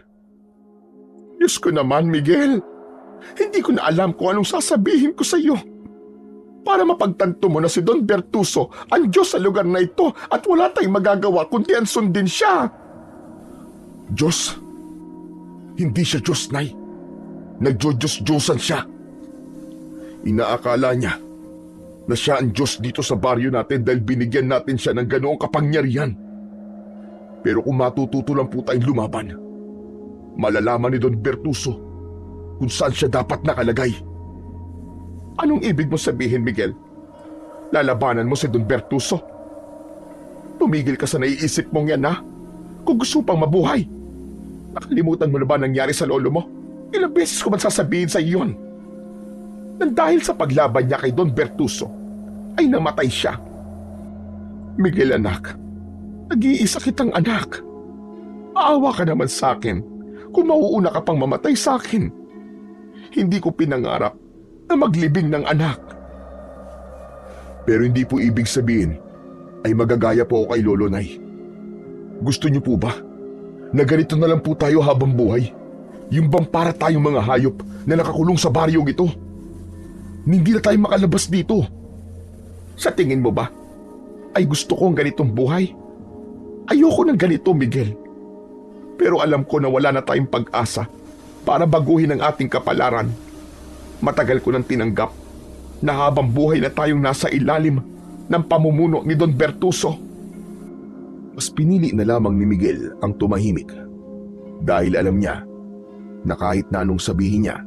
Diyos ko naman, Miguel. Hindi ko na alam kung anong sasabihin ko sa iyo. Para mapagtanto mo na si Don Bertuso ang Diyos sa lugar na ito at wala tayong magagawa kundi ang sundin siya. Diyos? Hindi siya Diyos, Nay. Nagdiyos-Diyosan siya. Inaakala niya na siya ang Diyos dito sa baryo natin dahil binigyan natin siya ng ganoong kapangyarihan. Pero kung matututo lang po tayong lumaban, malalaman ni Don Bertuso kung saan siya dapat nakalagay. Anong ibig mo sabihin, Miguel? Lalabanan mo si Don Bertuso? Tumigil ka sa naiisip mong yan, ha? Kung gusto pang mabuhay. Nakalimutan mo na ba nangyari sa lolo mo? Ilang beses ko man sasabihin sa iyo yun? Nang dahil sa paglaban niya kay Don Bertuso, ay namatay siya. Miguel, anak, nag-iisa kitang anak. Aawa ka naman sa akin kung mauuna ka pang mamatay sa akin. Hindi ko pinangarap na maglibing ng anak. Pero hindi po ibig sabihin ay magagaya po ako kay Lolo, Nay. Gusto niyo po ba na ganito na lang po tayo habang buhay? Yung bang para tayong mga hayop na nakakulong sa baryong ito? Hindi na tayo makalabas dito. Sa tingin mo ba ay gusto ko ang ganitong buhay? Ayoko ng ganito, Miguel. Pero alam ko na wala na tayong pag-asa para baguhin ang ating kapalaran. Matagal ko nang tinanggap na habang buhay na tayong nasa ilalim ng pamumuno ni Don Bertuso. Mas pinili na lamang ni Miguel ang tumahimik dahil alam niya na kahit na anong sabihin niya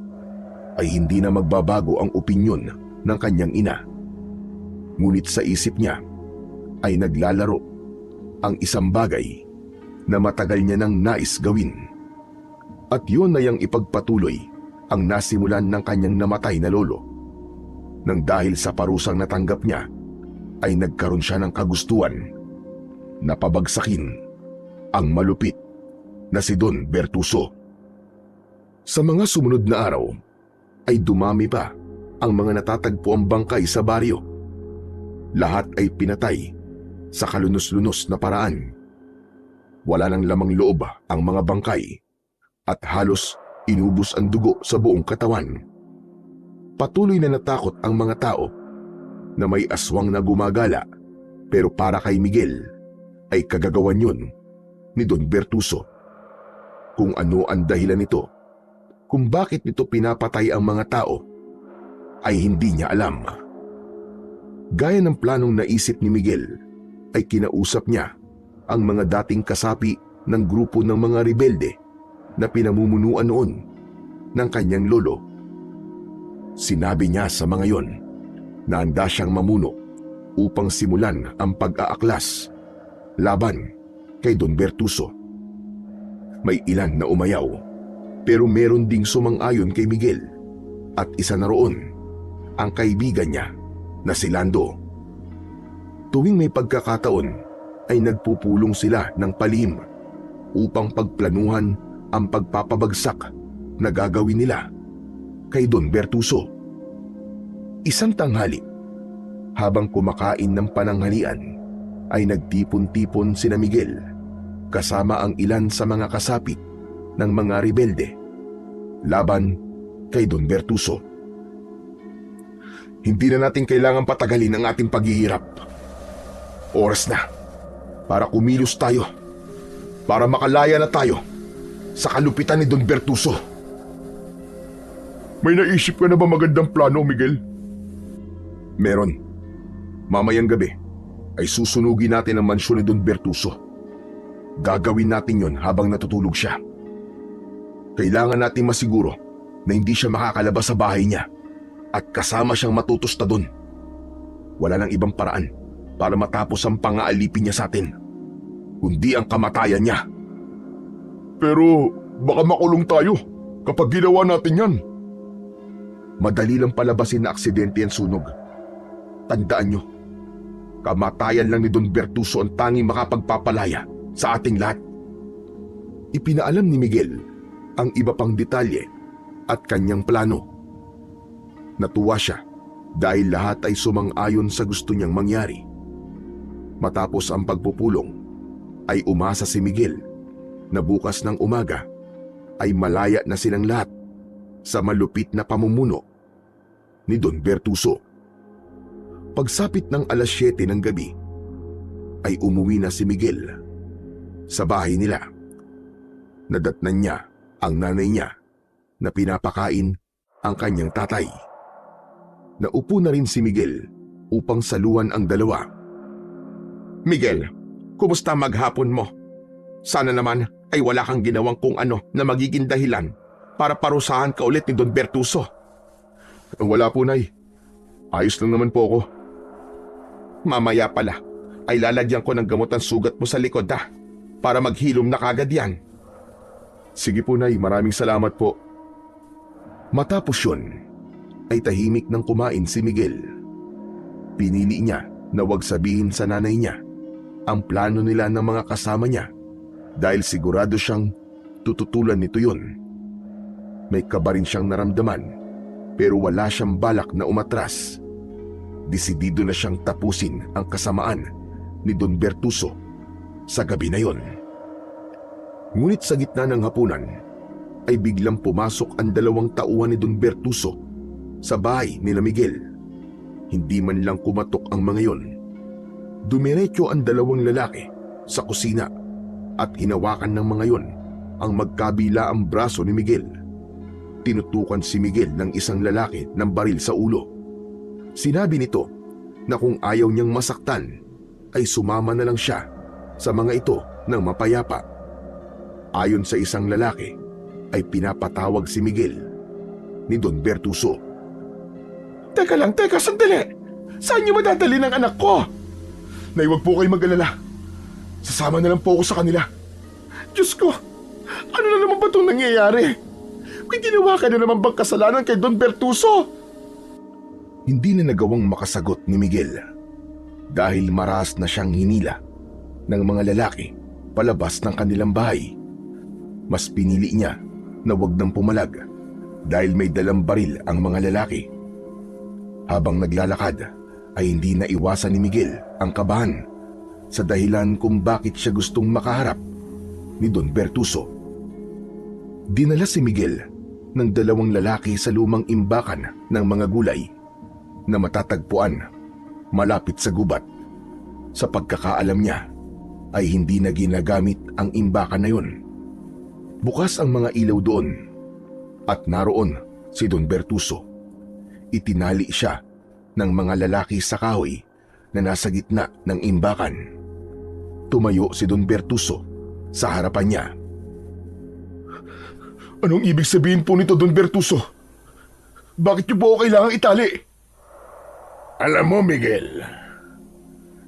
ay hindi na magbabago ang opinyon ng kanyang ina. Ngunit sa isip niya ay naglalaro ang isang bagay na matagal niya nang nais gawin. At yun na yang ipagpatuloy ang nasimulan ng kanyang namatay na lolo. Nang dahil sa parusang natanggap niya, ay nagkaroon siya ng kagustuhan na pabagsakin ang malupit na si Don Bertuso. Sa mga sumunod na araw, ay dumami pa ang mga natatagpo ang bangkay sa baryo. Lahat ay pinatay sa kalunos-lunos na paraan. Wala nang lamang loob ang mga bangkay at halos inubos ang dugo sa buong katawan. Patuloy na natakot ang mga tao na may aswang na gumagala, pero para kay Miguel ay kagagawan yun ni Don Bertuso. Kung ano ang dahilan nito, kung bakit nito pinapatay ang mga tao, ay hindi niya alam. Gaya ng planong naisip ni Miguel, ay kinausap niya ang mga dating kasapi ng grupo ng mga rebelde na pinamumunuan noon ng kanyang lolo. Sinabi niya sa mga yon na handa siyang mamuno upang simulan ang pag-aaklas laban kay Don Bertuso. May ilan na umayaw, pero meron ding sumang-ayon kay Miguel at isa na roon ang kaibigan niya na si Lando. Tuwing may pagkakataon ay nagpupulong sila ng palihim upang pagplanuhan ang pagpapabagsak na gagawin nila kay Don Bertuso. Isang tanghali, habang kumakain ng pananghalian, ay nagtipon-tipon sina Miguel kasama ang ilan sa mga kasapit ng mga rebelde laban kay Don Bertuso. Hindi na natin kailangan patagalin ang ating paghihirap. Oras na para kumilos tayo, para makalaya na tayo sa kalupitan ni Don Bertuso. May naisip ka na ba magandang plano, Miguel? Meron. Mamayang gabi ay susunugin natin ang mansyon ni Don Bertuso. Gagawin natin yon habang natutulog siya. Kailangan natin masiguro na hindi siya makakalabas sa bahay niya at kasama siyang matutusta doon. Wala nang ibang paraan para matapos ang pang-aalipin niya sa atin, kundi ang kamatayan niya. Pero baka makulong tayo kapag ginawa natin yan. Madali lang palabasin na aksidente ang sunog. Tandaan nyo, kamatayan lang ni Don Bertuso ang tanging makapagpapalaya sa ating lahat. Ipinaalam ni Miguel ang iba pang detalye at kanyang plano. Natuwa siya dahil lahat ay sumang-ayon sa gusto niyang mangyari. Matapos ang pagpupulong, ay umasa si Miguel na bukas ng umaga ay malaya na silang lahat sa malupit na pamumuno ni Don Bertuso. Pagsapit ng alas 7 ng gabi, ay umuwi na si Miguel sa bahay nila. Nadatnan niya ang nanay niya na pinapakain ang kanyang tatay. Naupo na rin si Miguel upang saluhan ang dalawa. Miguel, kumusta maghapon mo? Sana naman ay wala kang ginawang kung ano na magiging dahilan para parusahan ka ulit ni Don Bertuso. Wala po, Nay. Ayos lang naman po ako. Mamaya pala ay lalagyan ko ng gamot ang sugat mo sa likod para maghilom na kagad yan. Sige po, Nay. Maraming salamat po. Matapos yun, ay tahimik nang kumain si Miguel. Pinili niya na huwag sabihin sa nanay niya ang plano nila ng mga kasama niya dahil sigurado siyang tututulan nito yun. May kaba rin siyang naramdaman pero wala siyang balak na umatras. Desidido na siyang tapusin ang kasamaan ni Don Bertuso sa gabi na yon. Ngunit sa gitna ng hapunan ay biglang pumasok ang dalawang tauhan ni Don Bertuso sa bahay nila Miguel. Hindi man lang kumatok ang mga yon. Dumiretso ang dalawang lalaki sa kusina at hinawakan ng mga yon ang magkabila ang braso ni Miguel. Tinutukan si Miguel ng isang lalaki ng baril sa ulo. Sinabi nito na kung ayaw niyang masaktan ay sumama na lang siya sa mga ito ng mapayapa. Ayon sa isang lalaki ay pinapatawag si Miguel ni Don Bertuso. Teka, sandali! Saan niyo madadali ng anak ko? Nay, huwag po kayo mag-alala. Sasama na lang po ako sa kanila. Diyos ko, ano na naman ba itong nangyayari? May ginawa ka na naman bang kasalanan kay Don Bertuso? Hindi na nagawang makasagot ni Miguel dahil maras na siyang hinila ng mga lalaki palabas ng kanilang bahay. Mas pinili niya na wag nang pumalag dahil may dalang baril ang mga lalaki. Habang naglalakad ay hindi na iwasan ni Miguel ang kabahan sa dahilan kung bakit siya gustong makaharap ni Don Bertuso. Dinala si Miguel ng dalawang lalaki sa lumang imbakan ng mga gulay na matatagpuan malapit sa gubat. Sa pagkakaalam niya ay hindi na ginagamit ang imbakan na yun. Bukas ang mga ilaw doon at naroon si Don Bertuso. Itinali siya ng mga lalaki sa kahoy na nasa gitna ng imbakan. Tumayo si Don Bertuso sa harapan niya. Anong ibig sabihin po nito, Don Bertuso? Bakit niyo po ako kailangang itali? Alam mo, Miguel,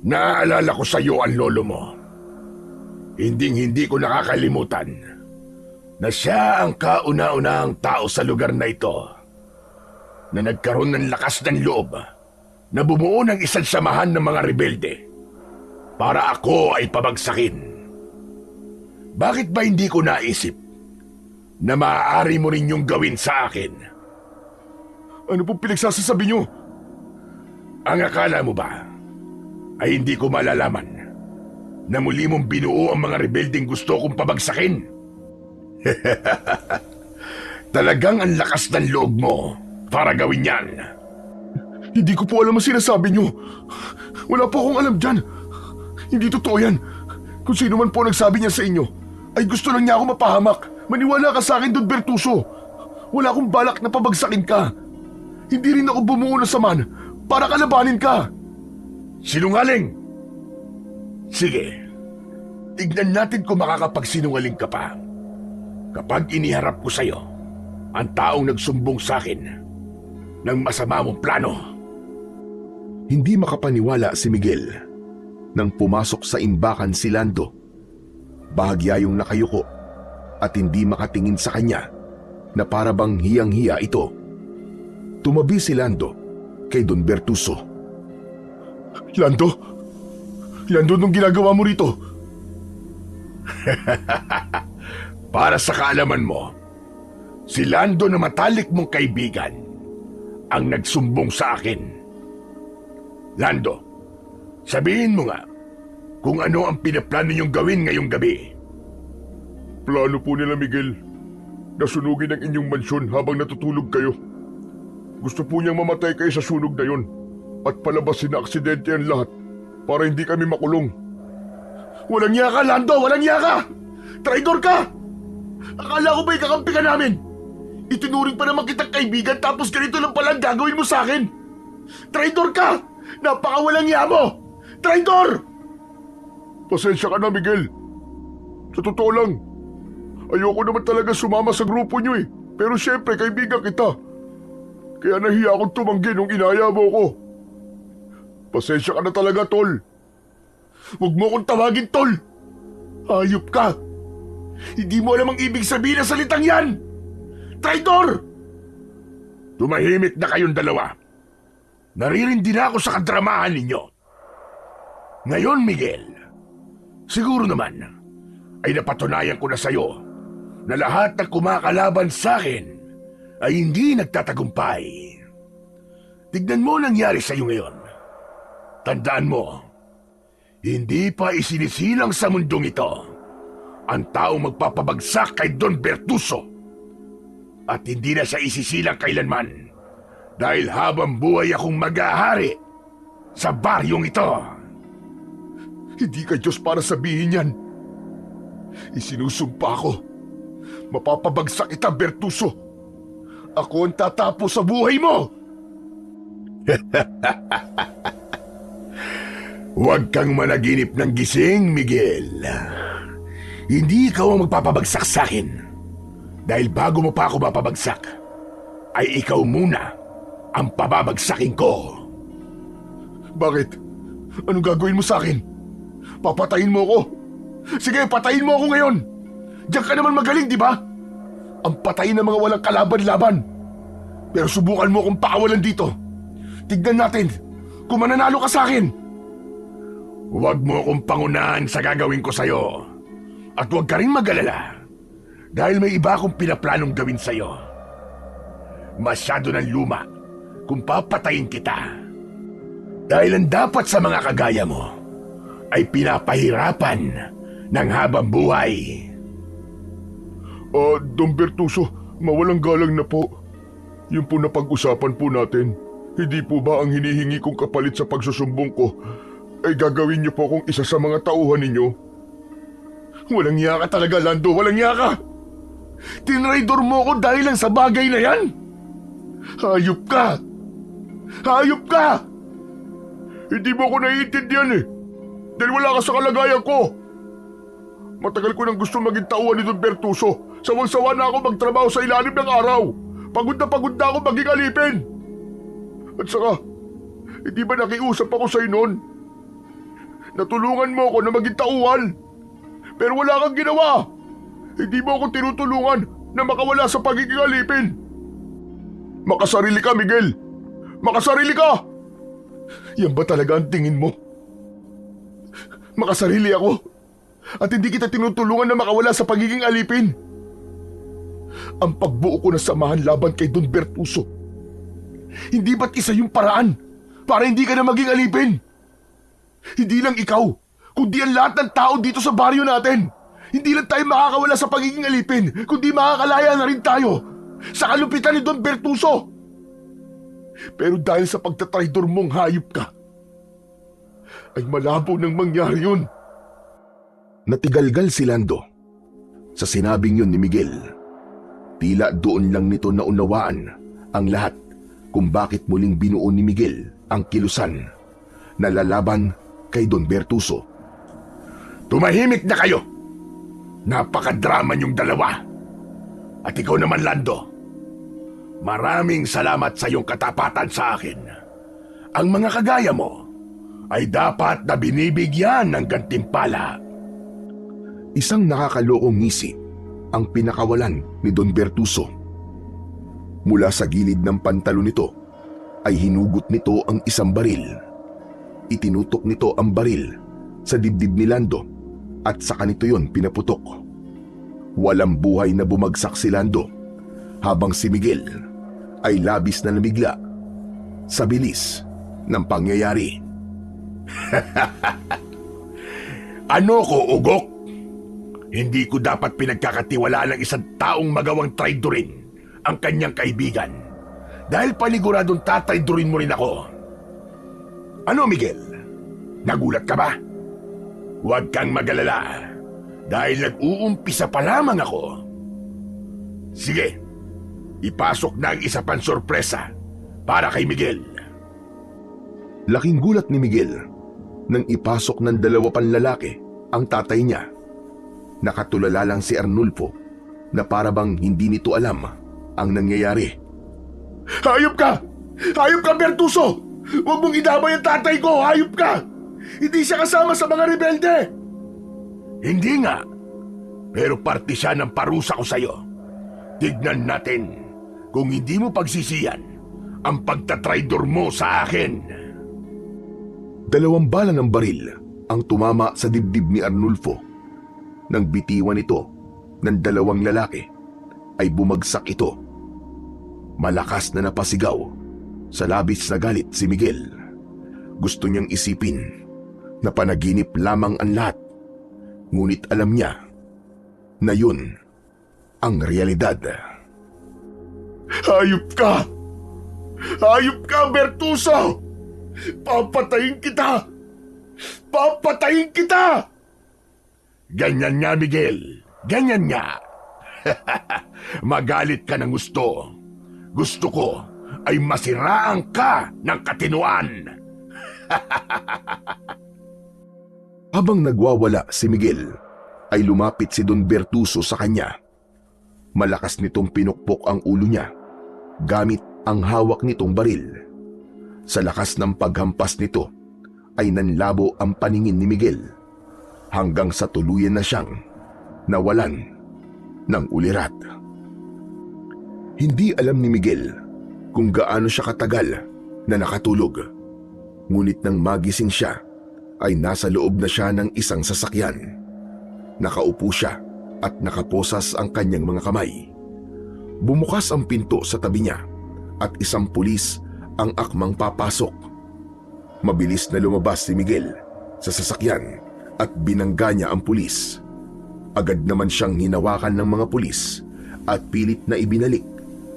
naaalala ko sa iyo ang lolo mo. Hinding-hindi ko nakakalimutan na siya ang kauna-unahang tao sa lugar na ito na nagkaroon ng lakas ng loob na bumuo ng isang samahan ng mga rebelde para ako ay pabagsakin. Bakit ba hindi ko naisip na maaari mo rin yung gawin sa akin? Ano pong pinagsasasabi niyo? Ang akala mo ba ay hindi ko malalaman na muli mong binuo ang mga rebeldeng gusto kong pabagsakin? Talagang ang lakas ng loob mo para gawin yan. Hindi ko po alam ang sinasabi niyo. Wala po akong alam dyan. Hindi totoo yan. Kung sino man po nagsabi niya sa inyo, ay gusto lang niya ako mapahamak. Maniwala ka sa akin, Don Bertuso. Wala akong balak na pabagsakin ka. Hindi rin ako bumuo ng saman para kalabanin ka. Sinungaling! Sige, tignan natin kung makakapagsinungaling ka pa. Kapag iniharap ko sa'yo ang taong nagsumbong sa akin ng masama mong plano. Hindi makapaniwala si Miguel nang pumasok sa imbakan si Lando. Bahagya yung nakayuko at hindi makatingin sa kanya na para bang hiyang-hiya ito. Tumabi si Lando kay Don Bertuso. Lando? Lando, nung ginagawa mo rito? Para sa kaalaman mo, si Lando na matalik mong kaibigan ang nagsumbong sa akin. Lando, sabihin mo nga kung ano ang pinaplano niyong gawin ngayong gabi. Plano po nila, Miguel, na sunugin ang inyong mansyon habang natutulog kayo. Gusto po niyang mamatay kayo sa sunog na yun at palabasin na aksidente ang lahat para hindi kami makulong. Walang niya ka, Lando! Walang niya ka! Traidor ka! Akala ko ba'y kakampi ka namin? Itinuring pa naman kitang kaibigan tapos ganito lang palang gagawin mo sa akin? Traidor ka! Napakawalang niya mo! Traidor! Pasensya ka na, Miguel. Sa totoo lang, ayoko naman talaga sumama sa grupo niyo eh. Pero syempre, kaibigan kita. Kaya nahiya akong tumanggi nung inaya mo ko. Pasensya ka na talaga, Tol. Huwag mo akong tawagin, Tol! Hayop ka! Hindi mo alam ang ibig sabihin ng salitang yan! Traidor! Tumahimik na kayong dalawa. Naririndi na ako sa kadramahan ninyo. Ngayon, Miguel, siguro naman ay napatunayan ko na sa'yo na lahat ng kumakalaban sa akin ay hindi nagtatagumpay. Tignan mo ang nangyari sa'yo ngayon. Tandaan mo, hindi pa isinisilang sa mundong ito ang taong magpapabagsak kay Don Bertuso. At hindi na siya isisilang kailanman dahil habang buhay akong mag-ahari sa baryong ito. Hindi ka Diyos para sabihin yan. Isinusumpa ko. Mapapabagsak kita, Bertuso. Ako ang tatapos sa buhay mo! Huwag kang managinip ng gising, Miguel. Hindi ikaw ang magpapabagsak sa akin. Dahil bago mo pa ako mapabagsak, ay ikaw muna ang pababagsakin ko. Bakit? Anong gagawin mo sa akin? Papatayin mo ako? Sige, patayin mo ako ngayon! Diyan ka naman magaling, di ba? Ang patayin ng mga walang kalaban-laban. Pero subukan mo akong pakawalan dito. Tignan natin kung mananalo ka sa akin. Huwag mo akong pangunahan sa gagawin ko sa'yo. At huwag ka rin mag-alala. Dahil may iba akong pinaplanong gawin sa'yo. Masyado ng luma kung papatayin kita. Dahil ang dapat sa mga kagaya mo ay pinapahirapan ng habang buhay. Don Bertuso, mawalang galang na po. Yung po napag-usapan po natin. Hindi po ba ang hinihingi kong kapalit sa pagsusumbong ko ay gagawin niyo po akong isa sa mga tauhan ninyo? Walang iya ka talaga, Lando. Walang iya ka. Tinraidor mo ko dahil lang sa bagay na yan. Hayop ka. Hayop ka. Hindi mo ako naiintindihan eh. Dahil wala ka sa kalagayan ko. Matagal ko nang gusto maging tauhan ni Don Bertuso. Sawang-sawa na ako magtrabaho sa ilalim ng araw. Pagod na ako maging alipin. At saka, hindi ba nakiusap ako sa'yo noon? Natulungan mo ako na maging tauhan. Pero wala kang ginawa. Hindi mo ako tinutulungan na makawala sa pagiging alipin. Makasarili ka, Miguel. Makasarili ka! Yan ba talaga ang tingin mo? Makasarili ako at hindi kita tinutulungan na makawala sa pagiging alipin. Ang pagbuo ko ng samahan laban kay Don Bertuso, hindi ba't isa yung paraan para hindi ka na maging alipin? Hindi lang ikaw, kundi ang lahat ng tao dito sa baryo natin. Hindi lang tayo makakawala sa pagiging alipin, kundi makakalaya na rin tayo sa kalupitan ni Don Bertuso. Pero dahil sa pagtatraidor mong hayop ka, ay malabo nang mangyari yun. Natigalgal si Lando sa sinabing yun ni Miguel. Tila doon lang nito naunawaan ang lahat kung bakit muling binuo ni Miguel ang kilusan na lalaban kay Don Bertuso. Tumahimik na kayo! Napakadrama niyong dalawa. At ikaw naman, Lando. Maraming salamat sa iyong katapatan sa akin. Ang mga kagaya mo ay dapat na binibigyan ng gantimpala. Isang nakakalokong ngisi ang pinakawalan ni Don Bertuso. Mula sa gilid ng pantalon nito ay hinugot nito ang isang baril. Itinutok nito ang baril sa dibdib ni Lando at sa kanito yon pinaputok. Walang buhay na bumagsak si Lando habang si Miguel ay labis na namigla sa bilis ng pangyayari. Ano ko, ugok? Hindi ko dapat pinagkakatiwalaan ng isang taong magawang traidorin ang kanyang kaibigan dahil paniguradong tatraidorin mo rin ako. Ano, Miguel? Nagulat ka ba? Huwag kang magalala dahil nag-uumpisa pa lamang ako. Sige, ipasok na ang isa pang sorpresa para kay Miguel. Laking gulat ni Miguel nang ipasok ng dalawa pang lalaki ang tatay niya. Nakatulala lang si Arnulfo na parabang hindi nito alam ang nangyayari. Hayop ka! Hayop ka, Bertuso! Huwag mong idamay ang tatay ko! Hayop ka! Hindi siya kasama sa mga rebelde! Hindi nga. Pero parte siya ng parusa ko sa'yo. Tignan natin kung hindi mo pagsisiyan ang pagtatraidor mo sa akin. 2 bala ng baril ang tumama sa dibdib ni Arnulfo. Nang bitiwan ito ng 2 lalaki ay bumagsak ito. Malakas na napasigaw sa labis na galit si Miguel. Gusto niyang isipin na panaginip lamang ang lahat, ngunit alam niya na yun ang realidad. Hayop ka! Hayop ka, Bertuso! Papatayin kita! Papatayin kita! Ganyan nga, Miguel. Ganyan nga. Magalit ka ng gusto. Gusto ko ay masiraan ka ng katinuan. Habang nagwawala si Miguel, ay lumapit si Don Bertuso sa kanya. Malakas nitong pinukpok ang ulo niya gamit ang hawak nitong baril. Sa lakas ng paghampas nito ay nanlabo ang paningin ni Miguel hanggang sa tuluyan na siyang nawalan ng ulirat. Hindi alam ni Miguel kung gaano siya katagal na nakatulog. Ngunit nang magising siya ay nasa loob na siya ng isang sasakyan. Nakaupo siya at nakaposas ang kanyang mga kamay. Bumukas ang pinto sa tabi niya at isang pulis ang akmang papasok. Mabilis na lumabas si Miguel sa sasakyan at binangga niya ang pulis. Agad naman siyang hinawakan ng mga pulis at pilit na ibinalik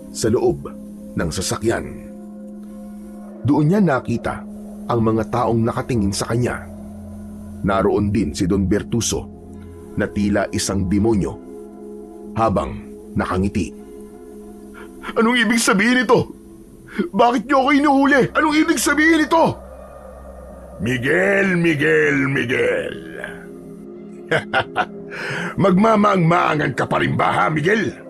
sa loob ng sasakyan. Doon niya nakita ang mga taong nakatingin sa kanya. Naroon din si Don Bertuso na tila isang demonyo habang nakangiti. Anong ibig sabihin ito? Bakit niyo ako inuhuli? Anong ibig sabihin ito? Miguel, Miguel, Miguel. Magmamaang-maangan ka pa rin ba, ha, Miguel?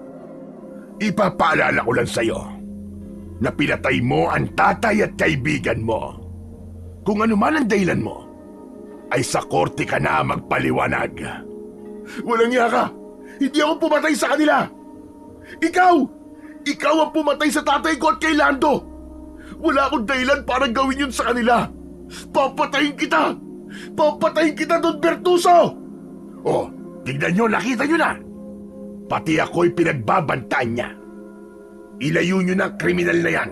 Ipapaalala ko lang sa'yo na pinatay mo ang tatay at kaibigan mo. Kung ano man ang dahilan mo, ay sa korte ka na magpaliwanag. Walang iya ka! Hindi ako pumatay sa kanila! Ikaw! Ikaw ang pumatay sa tatay ko at kay Lando! Wala akong dahilan para gawin yun sa kanila! Papatayin kita! Papatayin kita, Don Bertuso! Oh, tignan nyo, nakita nyo na! Pati ako'y pinagbabantaan niya. Ilayo nyo na ang kriminal na yan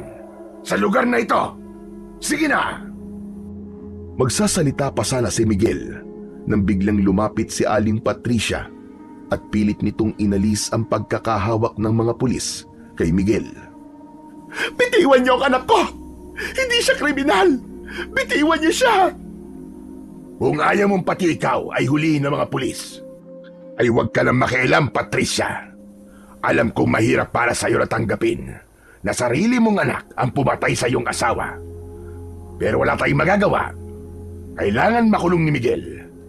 sa lugar na ito! Sige na! Magsasalita pa sana si Miguel nang biglang lumapit si Aling Patricia at pilit nitong inalis ang pagkakahawak ng mga pulis kay Miguel. Bitiwan niyo ang anak ko! Hindi siya kriminal! Bitiwan niyo siya! Kung ayaw mong pati ikaw ay huliin ng mga pulis, ay huwag ka nang makialam, Patricia. Alam kong mahirap para sa'yo na tanggapin na sarili mong anak ang pumatay sa iyong asawa. Pero wala tayong magagawa. Kailangan makulong ni Miguel.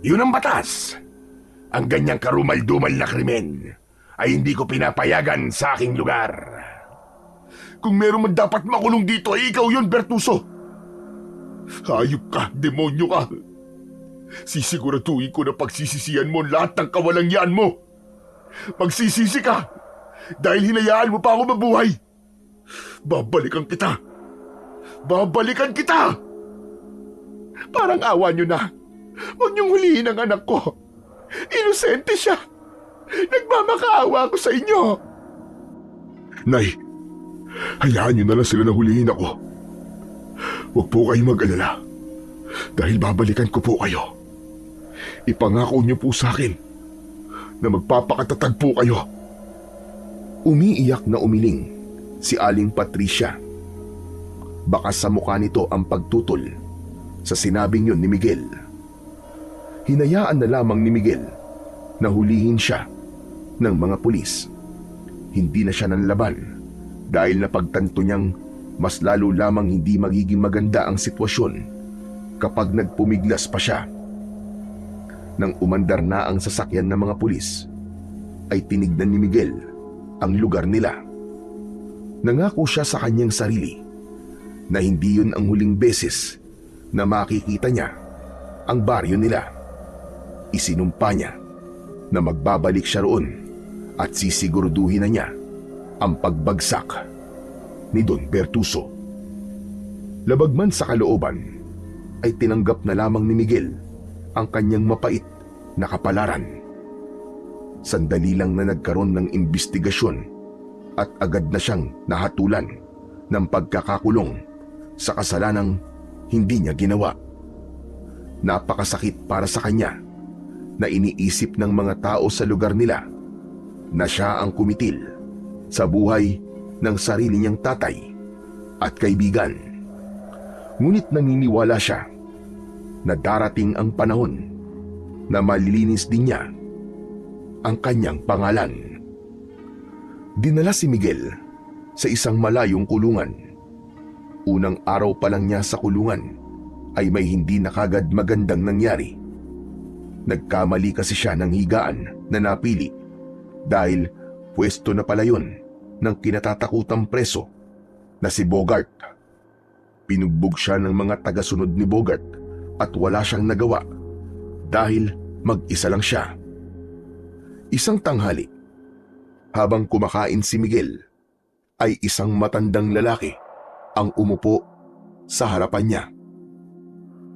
Yun ang batas. Ang ganyang karumal-dumal na krimen ay hindi ko pinapayagan sa aking lugar. Kung meron man dapat makulong dito ay ikaw yun, Bertuso. Hayop ka, demonyo ka. Sisiguraduhin ko na pagsisisihan mo lahat ng kawalangyaan mo. Magsisisi ka dahil hinayaan mo pa ako mabuhay. Babalikan kita. Babalikan kita! Parang awa nyo na. Huwag niyong hulihin ang anak ko. Inosente siya. Nagmamakaawa ako sa inyo. Nay, hayaan niyo na lang sila na hulihin ako. Huwag po kayong mag-alala. Dahil babalikan ko po kayo. Ipangako niyo po sa akin na magpapakatatag po kayo. Umiiyak na umiling si Aling Patricia. Baka sa mukha nito ang pagtutol sa sinabing yun ni Miguel. Hinayaan na lamang ni Miguel na hulihin siya ng mga pulis. Hindi na siya nanlaban dahil napagtanto niyang mas lalo lamang hindi magiging maganda ang sitwasyon kapag nagpumiglas pa siya. Nang umandar na ang sasakyan ng mga pulis, ay tinignan ni Miguel ang lugar nila. Nangako siya sa kanyang sarili na hindi yun ang huling beses na makikita niya ang baryo nila. Isinumpa niya na magbabalik siya roon at sisiguraduhin na niya ang pagbagsak ni Don Bertuso. Labag man sa kalooban, ay tinanggap na lamang ni Miguel ang kanyang mapait na kapalaran. Sandali lang na nagkaroon ng imbestigasyon at agad na siyang nahatulan ng pagkakakulong sa kasalanang hindi niya ginawa. Napakasakit para sa kanya na iniisip ng mga tao sa lugar nila na siya ang kumitil sa buhay ng sarili niyang tatay at kaibigan. Ngunit naniniwala siya na darating ang panahon na malilinis din niya ang kanyang pangalan. Dinala si Miguel sa isang malayong kulungan. Unang araw pa lang niya sa kulungan ay may hindi na kagad magandang nangyari. Nagkamali kasi siya ng higaan na napili dahil pwesto na pala yun ng kinatatakutang preso na si Bogart. Pinugbog siya ng mga tagasunod ni Bogart at wala siyang nagawa dahil mag-isa lang siya. Isang tanghali, habang kumakain si Miguel, ay isang matandang lalaki ang umupo sa harapan niya.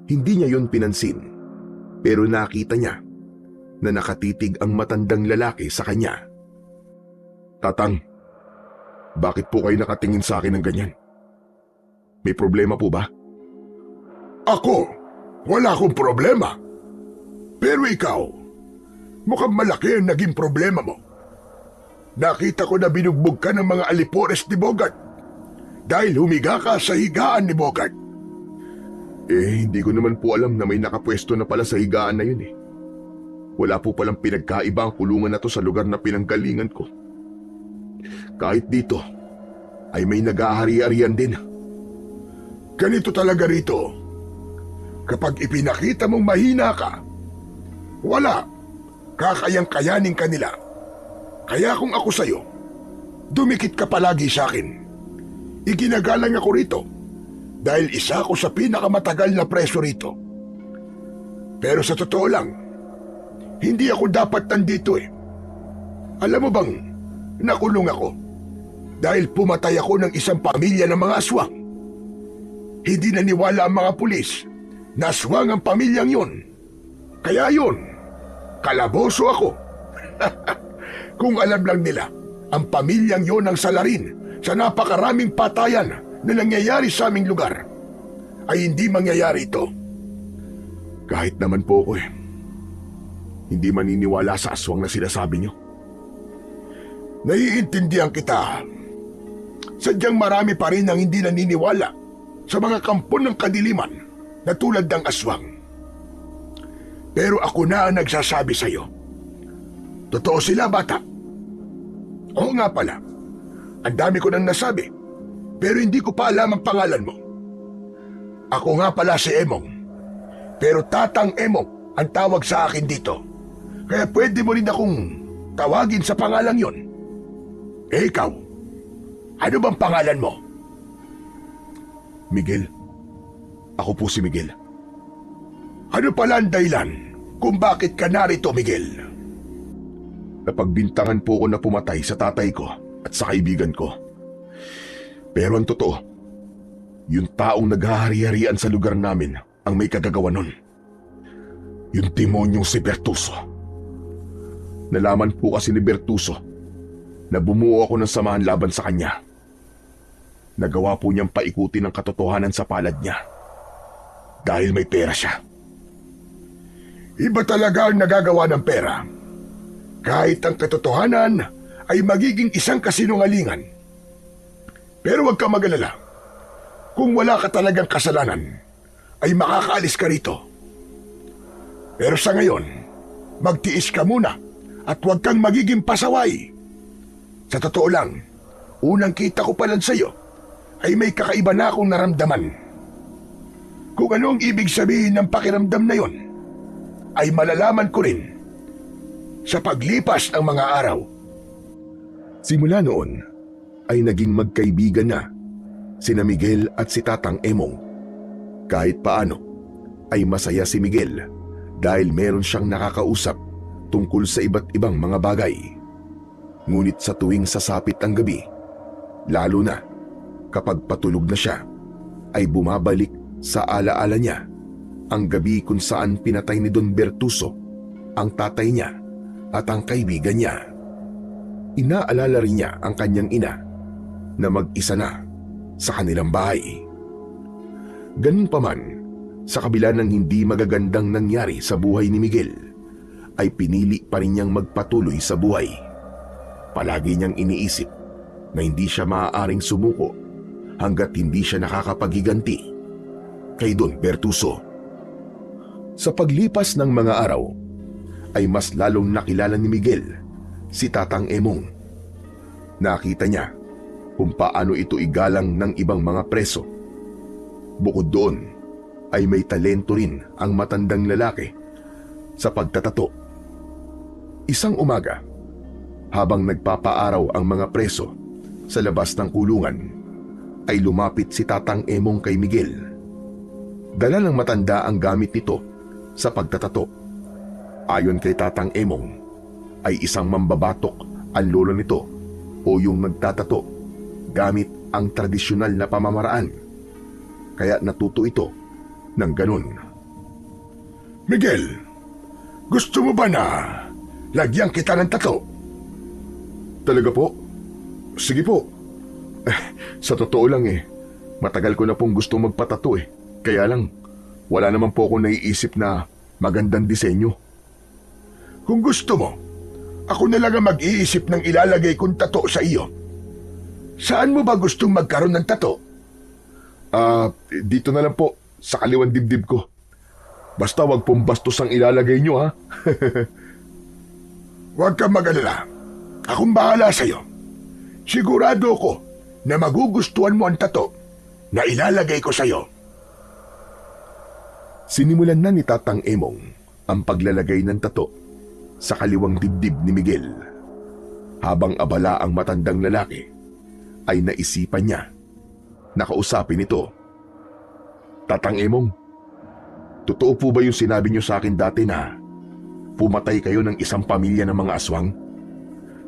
Hindi niya yun pinansin, pero nakita niya na nakatitig ang matandang lalaki sa kanya. "Tatang, bakit po kayo nakatingin sa akin ng ganyan? May problema po ba?" Ako, wala akong problema. Pero ikaw, mukhang malaki ang naging problema mo. Nakita ko na binugbog ka ng mga alipores ni Bogart dahil humiga ka sa higaan ni Bogart. Hindi ko naman po alam na may nakapwesto na pala sa higaan na yun eh. Wala po palang pinagkaiba ang kulungan na to sa lugar na pinanggalingan ko. Kahit dito, ay may nag-ahari-arian din. Ganito talaga rito. Kapag ipinakita mong mahina ka, wala, kakayang-kayanin ka nila. Kaya kung ako sa'yo, dumikit ka palagi sa akin. Iginagalang ako rito dahil isa ako sa pinakamatagal na preso rito. Pero sa totoo lang, hindi ako dapat nandito eh. Alam mo bang, nakulong ako dahil pumatay ako ng isang pamilya ng mga aswang. Hindi naniwala ang mga pulis na aswang ang pamilyang yun. Kaya yun, kalaboso ako. Kung alam lang nila, ang pamilyang yon ang salarin sa napakaraming patayan na nangyayari sa aming lugar, ay hindi mangyayari ito. Kahit naman po ko hindi maniniwala sa aswang na sinasabi niyo. Naiintindihan kita. Sadyang marami pa rin ang hindi naniniwala sa mga kampon ng kadiliman na tulad ng aswang. Pero ako na ang nagsasabi sa iyo. Totoo sila, bata. Oo nga pala, ang dami ko nang nasabi pero hindi ko pa alam ang pangalan mo. Ako nga pala si Emong, pero Tatang Emong ang tawag sa akin dito. Kaya pwede mo rin akong tawagin sa pangalang yon. Eh ikaw, ano bang pangalan mo? Miguel. Ako po si Miguel. Ano pala ang dahilan kung bakit ka narito, Miguel? Napagbintangan po ako na pumatay sa tatay ko at sa kaibigan ko. Pero ang totoo, yung taong naghahari-harian sa lugar namin ang may kagagawa nun. Yung demonyong si Bertuso. Nalaman po kasi ni Bertuso na bumuo ako ng samahan laban sa kanya. Nagawa po niyang paikutin ang katotohanan sa palad niya. Dahil may pera siya. Iba talaga ang nagagawa ng pera. Kahit ang katotohanan ay magiging isang kasinungalingan. Pero huwag ka mag-alala. Kung wala ka talagang kasalanan, ay makakaalis ka rito. Pero sa ngayon, magtiis ka muna at huwag kang magiging pasaway. Sa totoo lang, unang kita ko pa lang sa'yo ay may kakaiba na akong naramdaman. Kung ano ang ibig sabihin ng pakiramdam na yon, ay malalaman ko rin sa paglipas ng mga araw. Simula noon ay naging magkaibigan na sina Miguel at si Tatang Emong. Kahit paano ay masaya si Miguel dahil meron siyang nakakausap tungkol sa iba't ibang mga bagay. Ngunit sa tuwing sasapit ang gabi, lalo na kapag patulog na siya, ay bumabalik sa alaala niya ang gabi kung saan pinatay ni Don Bertuso ang tatay niya at ang kaibigan niya. Inaalala rin niya ang kanyang ina na mag-isa na sa kanilang bahay. Ganun pa man, sa kabila ng hindi magagandang nangyari sa buhay ni Miguel, ay pinili pa rin niyang magpatuloy sa buhay. Palagi niyang iniisip na hindi siya maaaring sumuko hanggat hindi siya nakakapaghiganti kay Don Bertuso. Sa paglipas ng mga araw, ay mas lalong nakilala ni Miguel si Tatang Emong. Nakita niya kung paano ito igalang ng ibang mga preso. Bukod doon, ay may talento rin ang matandang lalaki sa pagtatato. Isang umaga, habang nagpapaaraw ang mga preso sa labas ng kulungan, ay lumapit si Tatang Emong kay Miguel. Dala ng matanda ang gamit nito sa pagtatato. Ayon kay Tatang Emong, ay isang mambabatok ang lolo nito o yung nagtatato gamit ang tradisyonal na pamamaraan. Kaya natuto ito ng ganun. Miguel, gusto mo ba na lagyan kita ng tato? Talaga po? Sige po. Sa totoo lang matagal ko na pong gusto magpatato Kaya lang, wala naman po akong naiisip na magandang disenyo. Kung gusto mo, ako na lang ang mag-iisip ng ilalagay kong tato sa iyo. Saan mo ba gustong magkaroon ng tato? Dito na lang po, sa kaliwang dibdib ko. Basta wag pong bastos ang ilalagay nyo, ha? Huwag kang mag-alala. Akong bahala sa'yo. Sigurado ko na magugustuhan mo ang tato na ilalagay ko sa'yo. Sinimulan na ni Tatang Emong ang paglalagay ng tato sa kaliwang dibdib ni Miguel. Habang abala ang matandang lalaki, ay naisipan niya na kausapin ito. Tatang Emong, totoo po ba yung sinabi niyo sa akin dati na pumatay kayo ng isang pamilya ng mga aswang?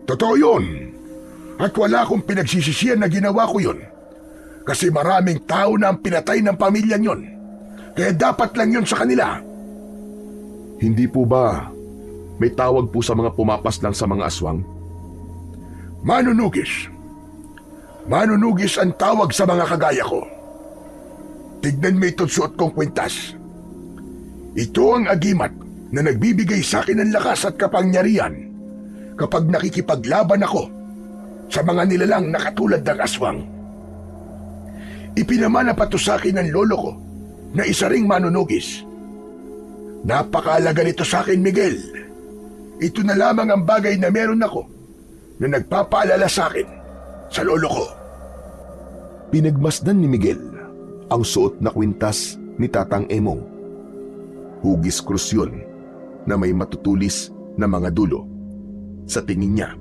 Totoo yun. At wala akong pinagsisisihan na ginawa ko yun. Kasi maraming tao na ang pinatay ng pamilyang yun. Kaya dapat lang yun sa kanila. Hindi po ba may tawag po sa mga pumapas lang sa mga aswang? Manunugis. Manunugis ang tawag sa mga kagaya ko. Tignan mo itong suot kong kwintas. Ito ang agimat na nagbibigay sa akin ng lakas at kapangyarihan kapag nakikipaglaban ako sa mga nilalang na katulad ng aswang. Ipinamana pa to sa akin ng lolo ko na isa ring manunugis. Napakahalaga nito sa akin, Miguel. Ito na lamang ang bagay na meron ako na nagpapaalala sa akin sa lolo ko. Pinagmasdan ni Miguel ang suot na kwintas ni Tatang Emong. Hugis krus yun na may matutulis na mga dulo. Sa tingin niya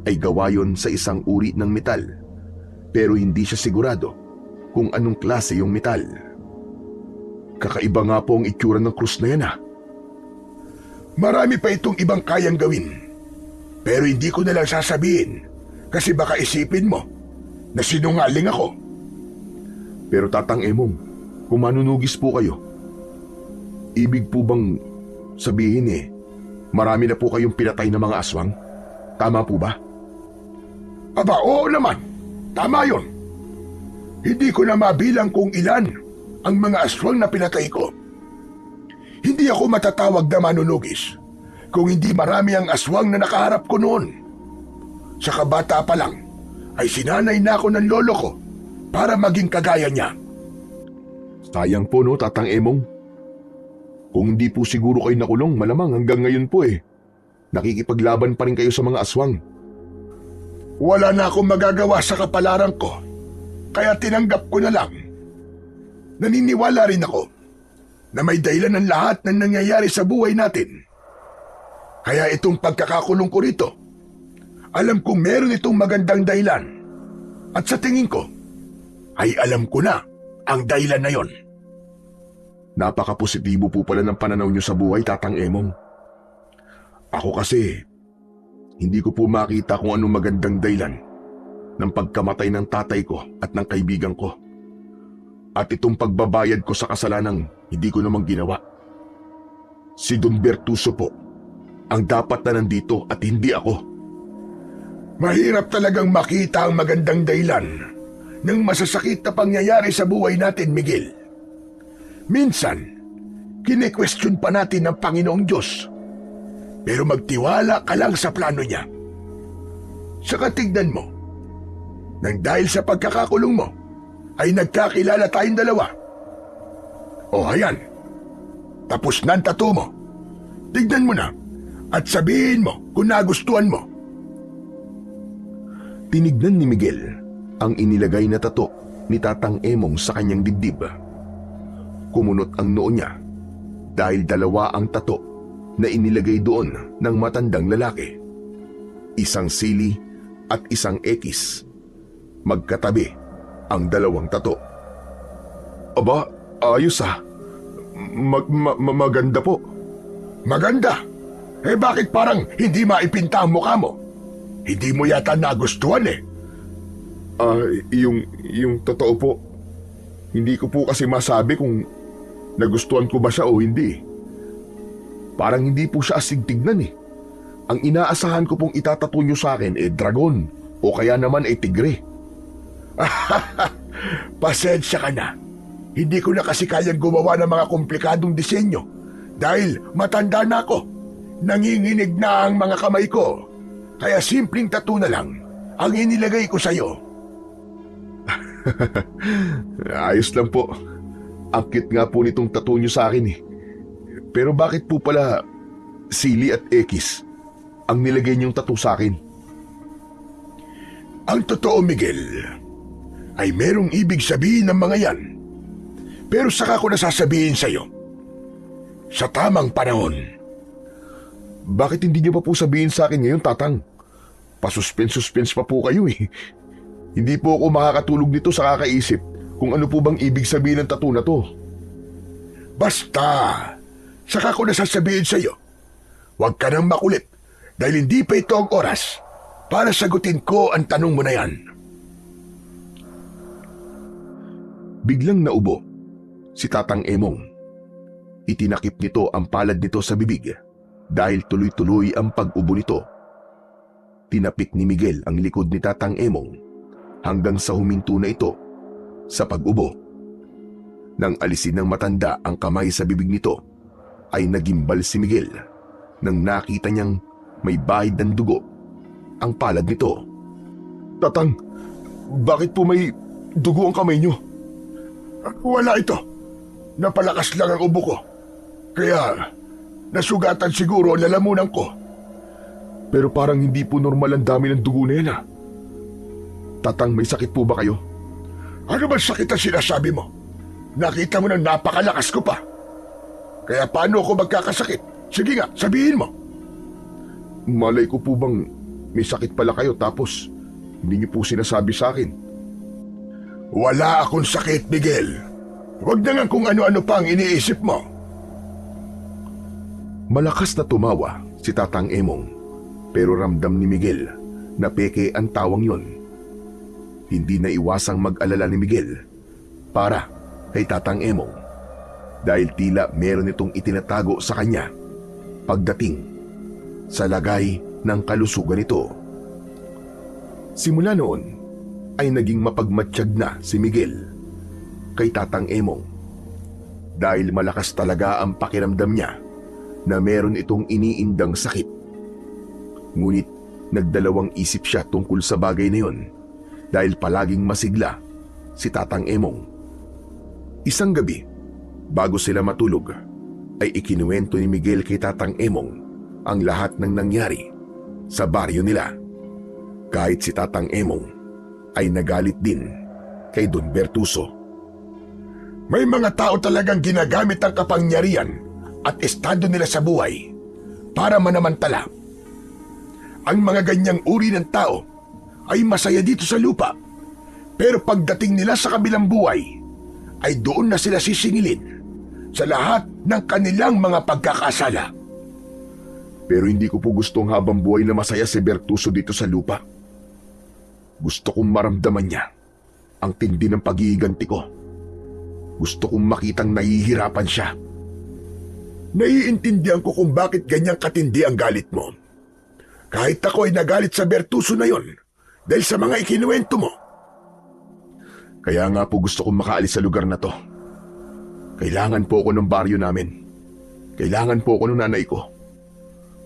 ay gawa yun sa isang uri ng metal, pero hindi siya sigurado kung anong klase yung metal. Kakaiba nga po ang itsura ng krus na yan Marami pa itong ibang kayang gawin. Pero hindi ko na lang sasabihin kasi baka isipin mo na sinungaling ako. Pero Tatang Emong, kung manunugis po kayo, ibig po bang sabihin marami na po kayong pinatay na mga aswang? Tama po ba? Aba, oo naman. Tama yun. Hindi ko na mabilang kung ilan ang mga aswang na pinatay ko. Hindi ako matatawag na manunugis kung hindi marami ang aswang na nakaharap ko noon. Sa kabata pa lang ay sinanay na ako ng lolo ko para maging kagaya niya. Sayang po Tatang Emong. Kung hindi po siguro kayo nakulong, malamang hanggang ngayon po nakikipaglaban pa rin kayo sa mga aswang. Wala na akong magagawa sa kapalaran ko, kaya tinanggap ko na lang. Naniniwala rin ako na may dahilan ng lahat ng nangyayari sa buhay natin. Kaya itong pagkakakulong ko rito, alam kong meron itong magandang dahilan. At sa tingin ko, ay alam ko na ang dahilan na yon. Napaka-positibo po pala ng pananaw niyo sa buhay, Tatang Emong. Ako kasi, hindi ko po makita kung anong magandang dahilan ng pagkamatay ng tatay ko at ng kaibigan ko. At itong pagbabayad ko sa kasalanang hindi ko namang ginawa. Si Don Bertuso po ang dapat na nandito at hindi ako. Mahirap talagang makita ang magandang dahilan ng masasakit na pangyayari sa buhay natin, Miguel. Minsan, kine-question pa natin ng Panginoong Diyos. Pero magtiwala ka lang sa plano niya. Saka tignan mo, nang dahil sa pagkakakulong mo, ay nagkakilala tayong dalawa. O ayan, tapos na ang tattoo mo. Tignan mo na at sabihin mo kung nagustuhan mo. Tinignan ni Miguel ang inilagay na tato ni Tatang Emong sa kanyang dibdib. Kumunot ang noo niya dahil dalawa ang tato na inilagay doon ng matandang lalaki. Isang sili at isang X. Magkatabi ang dalawang tato. Aba, ayos maganda po. Maganda? Bakit parang hindi maipinta ang mukha mo? Hindi mo yata nagustuhan Yung totoo po, hindi ko po kasi masabi kung nagustuhan ko ba siya o hindi. Parang hindi po siya asig tignan Ang inaasahan ko pong itatato nyo sa akin dragon o kaya naman tigre. Pasensya ka na. Hindi ko na kasi kayang gumawa ng mga komplikadong disenyo dahil matanda na ako. Nanginginig na ang mga kamay ko. Kaya simpleng tattoo na lang ang inilagay ko sa'yo. Ayos lang po. Ang cute nga po nitong tattoo nyo sa akin Pero bakit po pala sili at X ang nilagay niyong tattoo sa akin? Ang totoo, Miguel, ay merong ibig sabihin ng mga yan. Pero saka ko nasasabihin sa'yo. Sa tamang panahon. Bakit hindi niyo pa po sabihin sa akin ngayon, Tatang? Pasuspense pa po kayo Hindi po ako makakatulog nito sa kakaisip kung ano po bang ibig sabihin ng tattoo na to. Basta, saka ko nasasabihin sa'yo. Huwag ka nang makulit dahil hindi pa ito ang oras para sagutin ko ang tanong mo na yan. Biglang naubo si Tatang Emong. Itinakip nito ang palad nito sa bibig dahil tuloy-tuloy ang pag-ubo nito. Tinapik ni Miguel ang likod ni Tatang Emong hanggang sa huminto na ito sa pag-ubo. Nang alisin ng matanda ang kamay sa bibig nito, ay nagimbal si Miguel nang nakita niyang may bahid ng dugo ang palad nito. Tatang, bakit po may dugo ang kamay niyo? Wala ito. Napalakas lang ang ubo ko. Kaya nasugatan siguro ang lalamunan ko. Pero parang hindi po normal ang dami ng dugo na yan Tatang, may sakit po ba kayo? Ano ba sakit ang sinasabi mo? Nakita mo na napakalakas ko pa. Kaya paano ako magkakasakit? Sige nga, sabihin mo. Malay ko po bang may sakit pala kayo tapos hindi niyo po sinasabi sa akin? Wala akong sakit, Miguel. Huwag na nga kung ano-ano pa ang iniisip mo. Malakas na tumawa si Tatang Emong, pero ramdam ni Miguel na peke ang tawang yon. Hindi na iwasang mag-alala ni Miguel para kay Tatang Emong dahil tila meron itong itinatago sa kanya pagdating sa lagay ng kalusugan nito. Simula noon ay naging mapagmatsyag na si Miguel kay Tatang Emong dahil malakas talaga ang pakiramdam niya na meron itong iniindang sakit. Ngunit nagdalawang isip siya tungkol sa bagay na yon dahil palaging masigla si Tatang Emong. Isang gabi, bago sila matulog, ay ikinuwento ni Miguel kay Tatang Emong ang lahat ng nangyari sa baryo nila. Kahit si Tatang Emong ay nagalit din kay Don Bertuso. May mga tao talagang ginagamit ang kapangyarihan at estado nila sa buhay para manamantala. Ang mga ganyang uri ng tao ay masaya dito sa lupa, pero pagdating nila sa kabilang buhay, ay doon na sila sisingilin sa lahat ng kanilang mga pagkakasala. Pero hindi ko po gustong habang buhay na masaya si Bertuso dito sa lupa. Gusto kong maramdaman niya ang tindi ng pag-iiganti ko. Gusto kong makitang nahihirapan siya. Naiintindihan ko kung bakit ganyang katindi ang galit mo. Kahit ako ay nagalit sa Bertuso na yon dahil sa mga ikinuwento mo. Kaya nga po gusto kong makaalis sa lugar na to. Kailangan po ako ng baryo namin. Kailangan po ako ng nanay ko.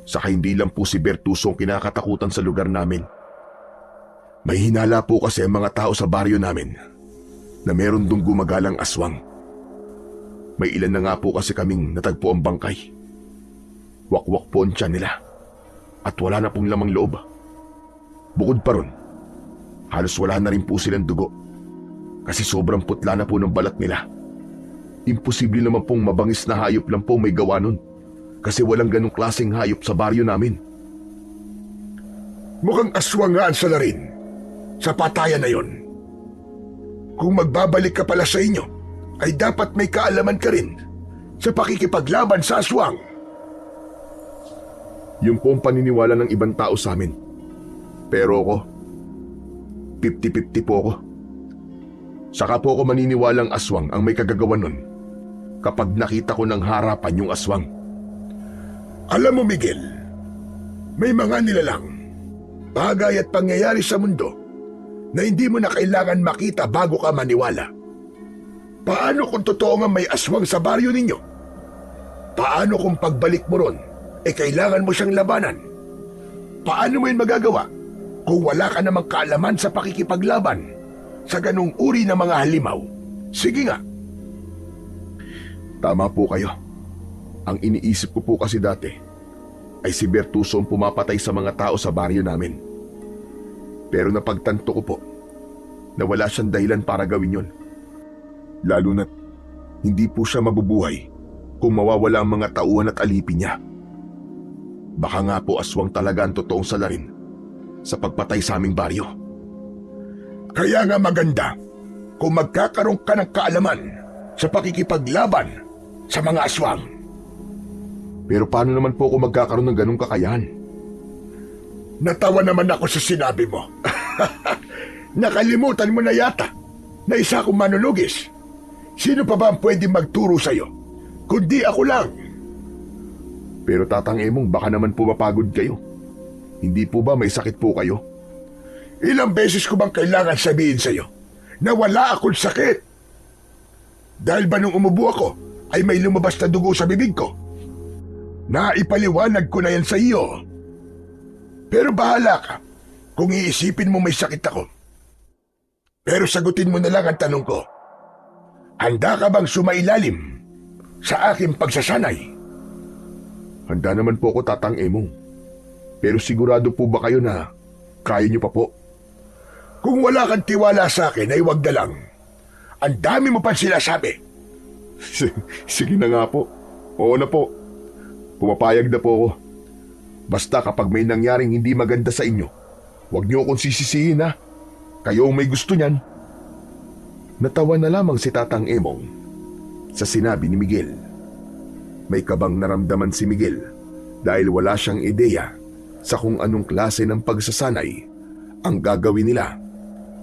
Saka hindi lang po si Bertuso ang kinakatakutan sa lugar namin. May hinala po kasi ang mga tao sa baryo namin na meron dong gumagalang aswang. May ilan na nga po kasi kaming natagpo ang bangkay. Wakwak po ang tiyan nila at wala na pong lamang loob. Bukod pa ron, halos wala na rin po silang dugo kasi sobrang putla na po ng balat nila. Imposible naman pong mabangis na hayop lang po may gawa nun kasi walang ganong klaseng hayop sa baryo namin. Mukhang aswang nga ang salarin sa patayan na yon. Kung magbabalik ka pala sa inyo, ay dapat may kaalaman ka rin sa pakikipaglaban sa aswang. Yung po ang paniniwala ng ibang tao sa amin. Pero ako, 50-50 po ako. Saka po ako maniniwalang aswang ang may kagagawan nun kapag nakita ko ng harapan yung aswang. Alam mo, Miguel, may mga nilalang, bagay at pangyayari sa mundo na hindi mo na kailangan makita bago ka maniwala. Paano kung totoo nga may aswang sa baryo ninyo? Paano kung pagbalik mo ron, kailangan mo siyang labanan? Paano mo yun magagawa kung wala ka namang kaalaman sa pakikipaglaban sa ganung uri ng mga halimaw? Sige nga. Tama po kayo. Ang iniisip ko po kasi dati ay si Bertuso ang pumapatay sa mga tao sa baryo namin. Pero napagtanto ko po na wala siyang dahilan para gawin yun. Lalo na't hindi po siya mabubuhay kung mawawala ang mga tauhan at alipin niya. Baka nga po aswang talaga ang totoong salarin sa pagpatay sa aming baryo. Kaya nga maganda kung magkakaroon ka ng kaalaman sa pakikipaglaban sa mga aswang. Pero paano naman po ako magkakaroon ng ganong kakayahan? Natawa naman ako sa sinabi mo. Nakalimutan mo na yata na isa akong manunugis. Sino pa ba ang pwede magturo sa'yo? Kundi ako lang. Pero Tatang Emong, baka naman po mapagod kayo. Hindi po ba may sakit po kayo? Ilang beses ko bang kailangan sabihin sa'yo na wala akong sakit? Dahil ba nung umubo ako ay may lumabas na dugo sa bibig ko? Naipaliwanag ko na yan sa iyo. Pero bahala ka kung iisipin mo may sakit ako. Pero sagutin mo na lang ang tanong ko. Handa ka bang sumailalim sa aking pagsasanay? Handa naman po ako, Tatang Emong. Pero sigurado po ba kayo na kaya niyo pa po? Kung wala kang tiwala sa akin ay wag na lang. Ang dami mo pa sinasabi. Sige na nga po. Oo na po. Pumapayag na po ako. Basta kapag may nangyaring hindi maganda sa inyo, huwag niyo akong sisisihin ha. Kayo ang may gusto niyan. Natawa na lamang si Tatang Emong sa sinabi ni Miguel. May kabang naramdaman si Miguel dahil wala siyang ideya sa kung anong klase ng pagsasanay ang gagawin nila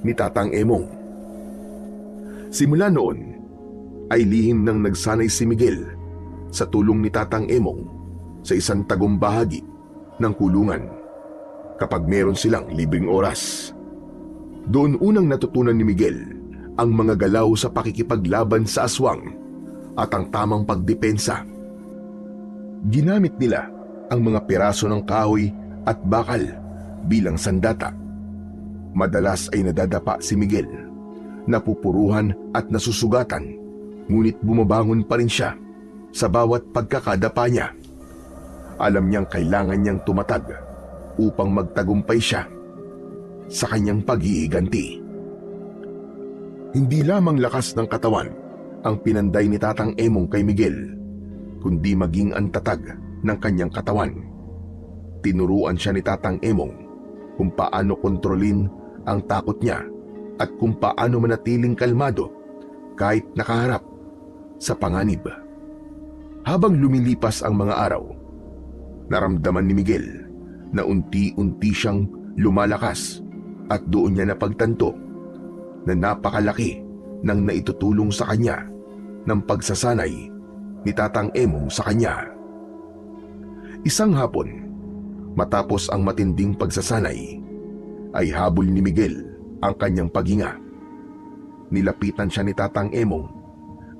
ni Tatang Emong. Simula noon ay lihim nang nagsanay si Miguel sa tulong ni Tatang Emong sa isang tagumbahagi ng kulungan kapag meron silang libreng oras. Doon unang natutunan ni Miguel ang mga galaw sa pakikipaglaban sa aswang at ang tamang pagdepensa. Ginamit nila ang mga piraso ng kahoy at bakal bilang sandata. Madalas ay nadadapa si Miguel, napupuruhan at nasusugatan, ngunit bumabangon pa rin siya sa bawat pagkakadapa niya. Alam niyang kailangan niyang tumatag upang magtagumpay siya sa kanyang pag-iiganti. Hindi lamang lakas ng katawan ang pinanday ni Tatang Emong kay Miguel, kundi maging ang tatag ng kanyang katawan. Tinuruan siya ni Tatang Emong kung paano kontrolin ang takot niya at kung paano manatiling kalmado kahit nakaharap sa panganib. Habang lumilipas ang mga araw, naramdaman ni Miguel na unti-unti siyang lumalakas at doon niya napagtanto na napakalaki ng naitutulong sa kanya ng pagsasanay ni Tatang Emong sa kanya. Isang hapon, matapos ang matinding pagsasanay, ay habol ni Miguel ang kanyang paghinga. Nilapitan siya ni Tatang Emong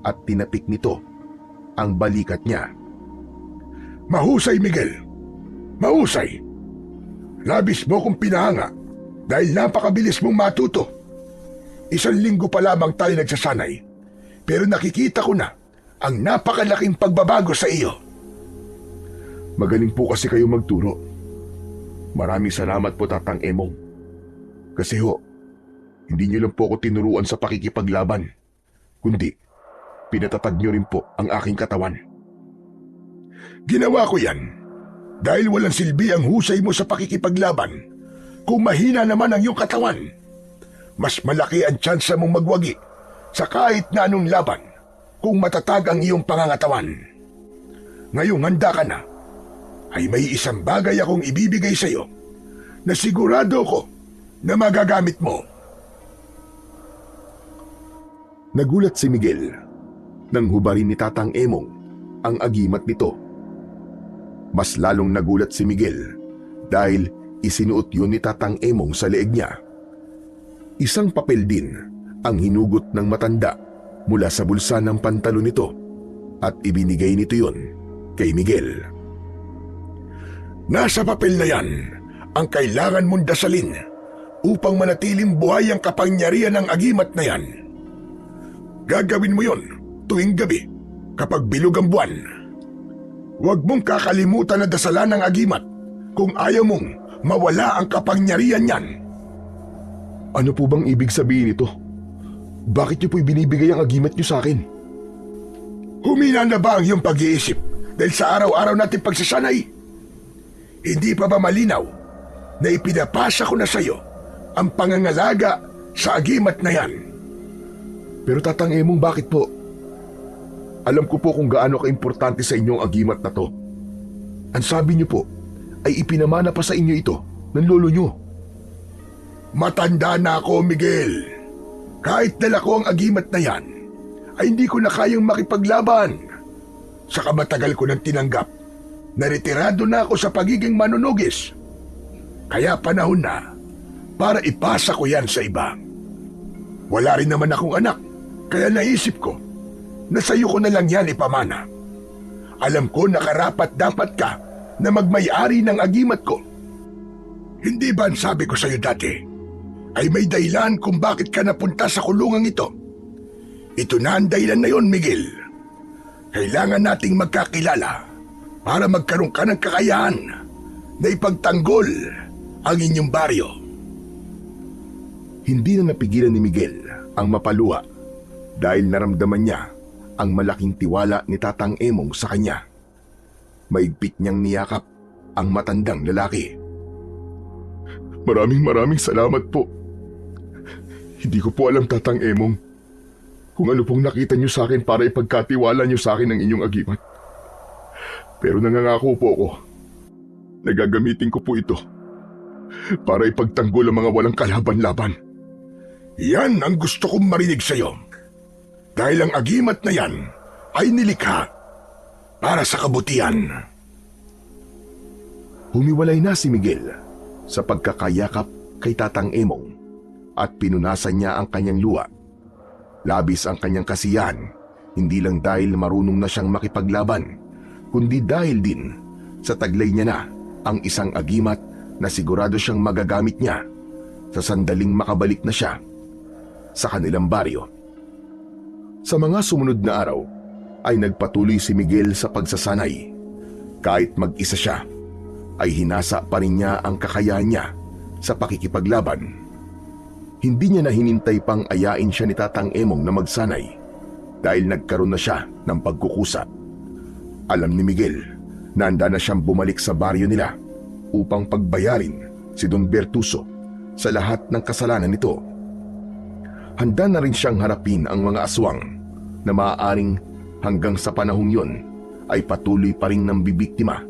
at tinapik nito ang balikat niya. Mahusay, Miguel. Mahusay. Labis mo kong pinahanga dahil napakabilis mong matuto. 1 linggo pa lamang tayo nagsasanay, pero nakikita ko na ang napakalaking pagbabago sa iyo. Magaling po kasi kayo magturo. Maraming salamat po, Tatang Emong. Kasi hindi niyo lang po ako tinuruan sa pakikipaglaban, kundi pinatatag niyo rin po ang aking katawan. Ginawa ko yan dahil walang silbi ang husay mo sa pakikipaglaban kung mahina naman ang iyong katawan. Mas malaki ang tsansa mong magwagi sa kahit na anong laban kung matatag ang iyong pangangatawan. Ngayong handa ka na, ay may isang bagay akong ibibigay sa iyo na sigurado ko na magagamit mo. Nagulat si Miguel nang hubarin ni Tatang Emong ang agimat nito. Mas lalong nagulat si Miguel dahil isinuot yun ni Tatang Emong sa leeg niya. Isang papel din ang hinugot ng matanda mula sa bulsa ng pantalon nito at ibinigay nito yun kay Miguel. Nasa papel na yan ang kailangan mong dasalin upang manatiling buhay ang kapangyarihan ng agimat na yan. Gagawin mo yon tuwing gabi kapag bilog ang buwan. Huwag mong kakalimutan na dasalan ng agimat kung ayaw mong mawala ang kapangyarihan niyan. Ano po bang ibig sabihin nito? Bakit niyo po ibinibigay ang agimat niyo sa akin? Humina na ba ang iyong pag-iisip dahil sa araw-araw natin pagsasanay? Hindi pa ba malinaw na ipinapasa ko na sa iyo ang pangangalaga sa agimat na yan? Pero Tatang Emong, bakit po? Alam ko po kung gaano kaimportante sa inyo ang agimat na to. Ang sabi niyo po ay ipinamana pa sa inyo ito ng lolo niyo. Matanda na ako, Miguel. Kahit dala ko ang agimat na yan, ay hindi ko na kayang makipaglaban. Saka matagal ko nang tinanggap na retirado na ako sa pagiging manunugis. Kaya panahon na para ipasa ko yan sa iba. Wala rin naman akong anak, kaya naisip ko na sa'yo ko na lang yan ipamana. Alam ko na karapat-dapat ka na magmay-ari ng agimat ko. Hindi ba ang sabi ko sa'yo dati ay may dahilan kung bakit ka napunta sa kulungang ito? Ito na ang dahilan na yon, Miguel. Kailangan nating magkakilala para magkaroon ka ng kakayahan na ipagtanggol ang inyong baryo. Hindi na napigilan ni Miguel ang mapaluha dahil naramdaman niya ang malaking tiwala ni Tatang Emong sa kanya. Maigpit niyang niyakap ang matandang lalaki. Maraming salamat po. Hindi ko po alam, Tatang Emong, kung ano pong nakita niyo sa akin para ipagkatiwala niyo sa akin ang inyong agimat. Pero nangangako po ako na gagamitin ko po ito para ipagtanggol ang mga walang kalaban-laban. Yan ang gusto kong marinig sa'yo. Dahil ang agimat na yan ay nilikha para sa kabutihan. Humiwalay na si Miguel sa pagkakayakap kay Tatang Emong at pinunasan niya ang kanyang luha. Labis ang kanyang kasiyahan, hindi lang dahil marunong na siyang makipaglaban, kundi dahil din sa taglay niya na ang isang agimat na sigurado siyang magagamit niya sa sandaling makabalik na siya sa kanilang baryo. Sa mga sumunod na araw ay nagpatuloy si Miguel sa pagsasanay. Kahit mag-isa siya, ay hinasa pa rin niya ang kakayahan niya sa pakikipaglaban. Hindi niya na hinintay pang ayain siya ni Tatang Emong na magsanay dahil nagkaroon na siya ng pagkukusa. Alam ni Miguel na handa na siyang bumalik sa baryo nila upang pagbayarin si Don Bertuso sa lahat ng kasalanan nito. Handa na rin siyang harapin ang mga aswang na maaaring hanggang sa panahong yon ay patuloy pa rin nang bibiktima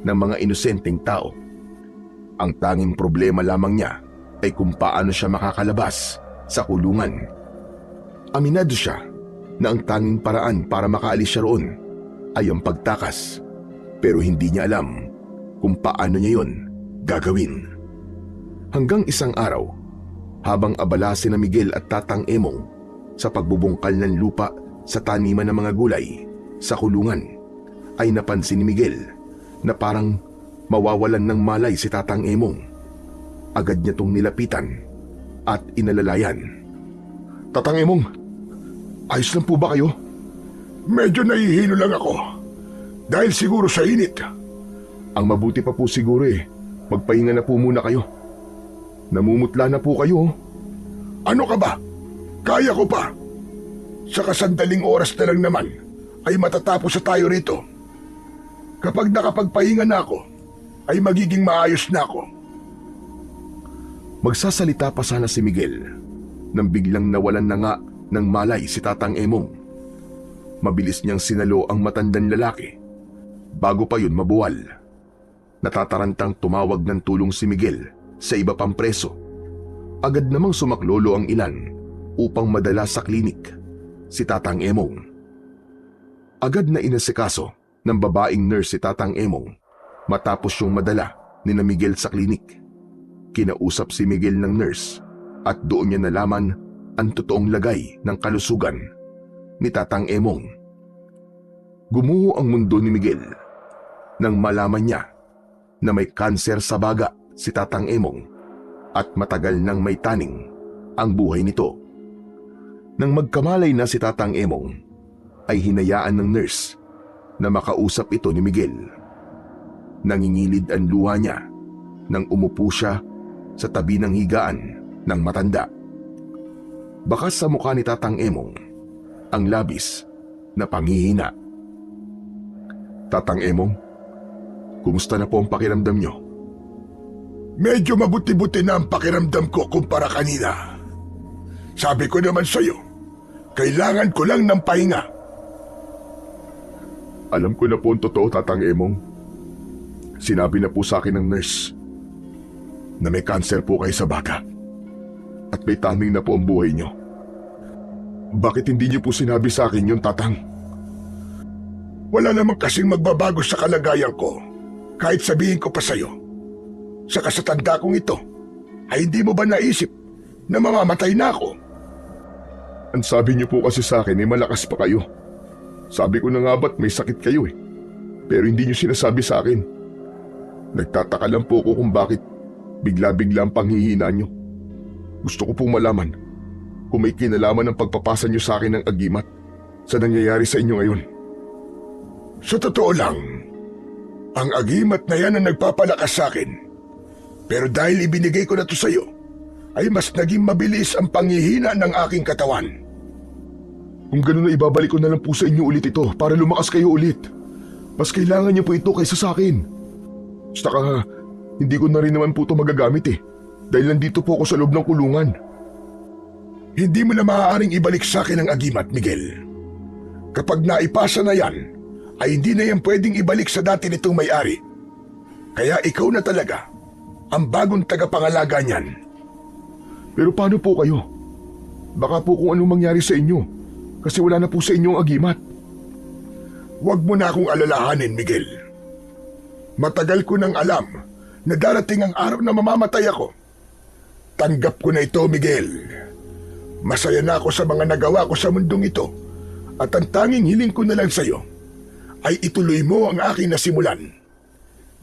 ng mga inosenteng tao. Ang tanging problema lamang niya ay kung paano siya makakalabas sa kulungan. Aminado siya na ang tanging paraan para makaalis siya roon ay ang pagtakas, pero hindi niya alam kung paano niya yon gagawin. Hanggang isang araw, habang abala sina Miguel at Tatang Emong sa pagbubungkal ng lupa sa taniman ng mga gulay sa kulungan, ay napansin ni Miguel na parang mawawalan ng malay si Tatang Emong. Agad niya tong nilapitan at inalalayan. Tatang Emong, ayos lang po ba kayo? Medyo nahihilo lang ako dahil siguro sa init. Ang mabuti pa po siguro magpahinga na po muna kayo. Namumutla na po kayo. Ano ka ba? Kaya ko pa. Sa kasandaling oras na lang naman ay matatapos na tayo rito. Kapag nakapagpahinga na ako, ay magiging maayos na ako. Magsasalita pa sana si Miguel nang biglang nawalan na nga ng malay si Tatang Emong. Mabilis niyang sinalo ang matandang lalaki bago pa yun mabuwal. Natatarantang tumawag ng tulong si Miguel sa iba pang preso. Agad namang sumaklolo ang ilan upang madala sa klinik si Tatang Emong. Agad na inasikaso ng babaeng nurse si Tatang Emong matapos yung madala ni na Miguel sa klinik. Kinausap si Miguel ng nurse at doon niya nalaman ang totoong lagay ng kalusugan ni Tatang Emong. Gumuho ang mundo ni Miguel nang malaman niya na may kanser sa baga si Tatang Emong at matagal nang may taning ang buhay nito. Nang magkamalay na si Tatang Emong, ay hinayaan ng nurse na makausap ito ni Miguel. Nangingilid ang luha niya nang umupo siya sa tabi ng higaan ng matanda. Bakas sa mukha ni Tatang Emong ang labis na panghihina. Tatang Emong, kumusta na po ang pakiramdam niyo? Medyo mabuti-buti na ang pakiramdam ko kumpara kanina. Sabi ko naman sa'yo, kailangan ko lang ng pahinga. Alam ko na po ang totoo, Tatang Emong. Sinabi na po sa akin ng nurse na may kanser po kayo sa baga at may taning na po ang buhay niyo. Bakit hindi niyo po sinabi sa akin yun, Tatang? Wala namang kasing magbabago sa kalagayan ko kahit sabihin ko pa sa'yo. Sa kasatanda kong ito, ay hindi mo ba naisip na mamamatay na ako? Ang sabi niyo po kasi sa akin malakas pa kayo. Sabi ko na nga ba't may sakit kayo Pero hindi niyo sinasabi sa akin. Nagtataka lang po ako kung bakit bigla-bigla ang panghihina niyo. Gusto ko pong malaman kung may kinalaman ng pagpapasa niyo sa akin ng agimat sa nangyayari sa inyo ngayon. Sa totoo lang, ang agimat na yan ang nagpapalakas sa akin. Pero dahil ibinigay ko na to sa'yo, ay mas naging mabilis ang panghihina ng aking katawan. Kung ganun na ibabalik ko na lang po sa inyo ulit ito para lumakas kayo ulit. Mas kailangan niyo po ito kaysa sa akin. Saka hindi ko na rin naman po ito magagamit dahil nandito po ako sa loob ng kulungan. Hindi mo na maaaring ibalik sa akin ang agimat, Miguel. Kapag naipasa na yan, ay hindi na yan pwedeng ibalik sa dati nitong may-ari. Kaya ikaw na talaga ang bagong tagapangalaga niyan. Pero paano po kayo? Baka po kung anong mangyari sa inyo kasi wala na po sa inyo ang agimat. Huwag mo na akong alalahanin, Miguel. Matagal ko nang alam na darating ang araw na mamamatay ako. Tanggap ko na ito, Miguel. Masaya na ako sa mga nagawa ko sa mundong ito at ang tanging hiling ko na lang sa iyo ay ituloy mo ang aking nasimulan.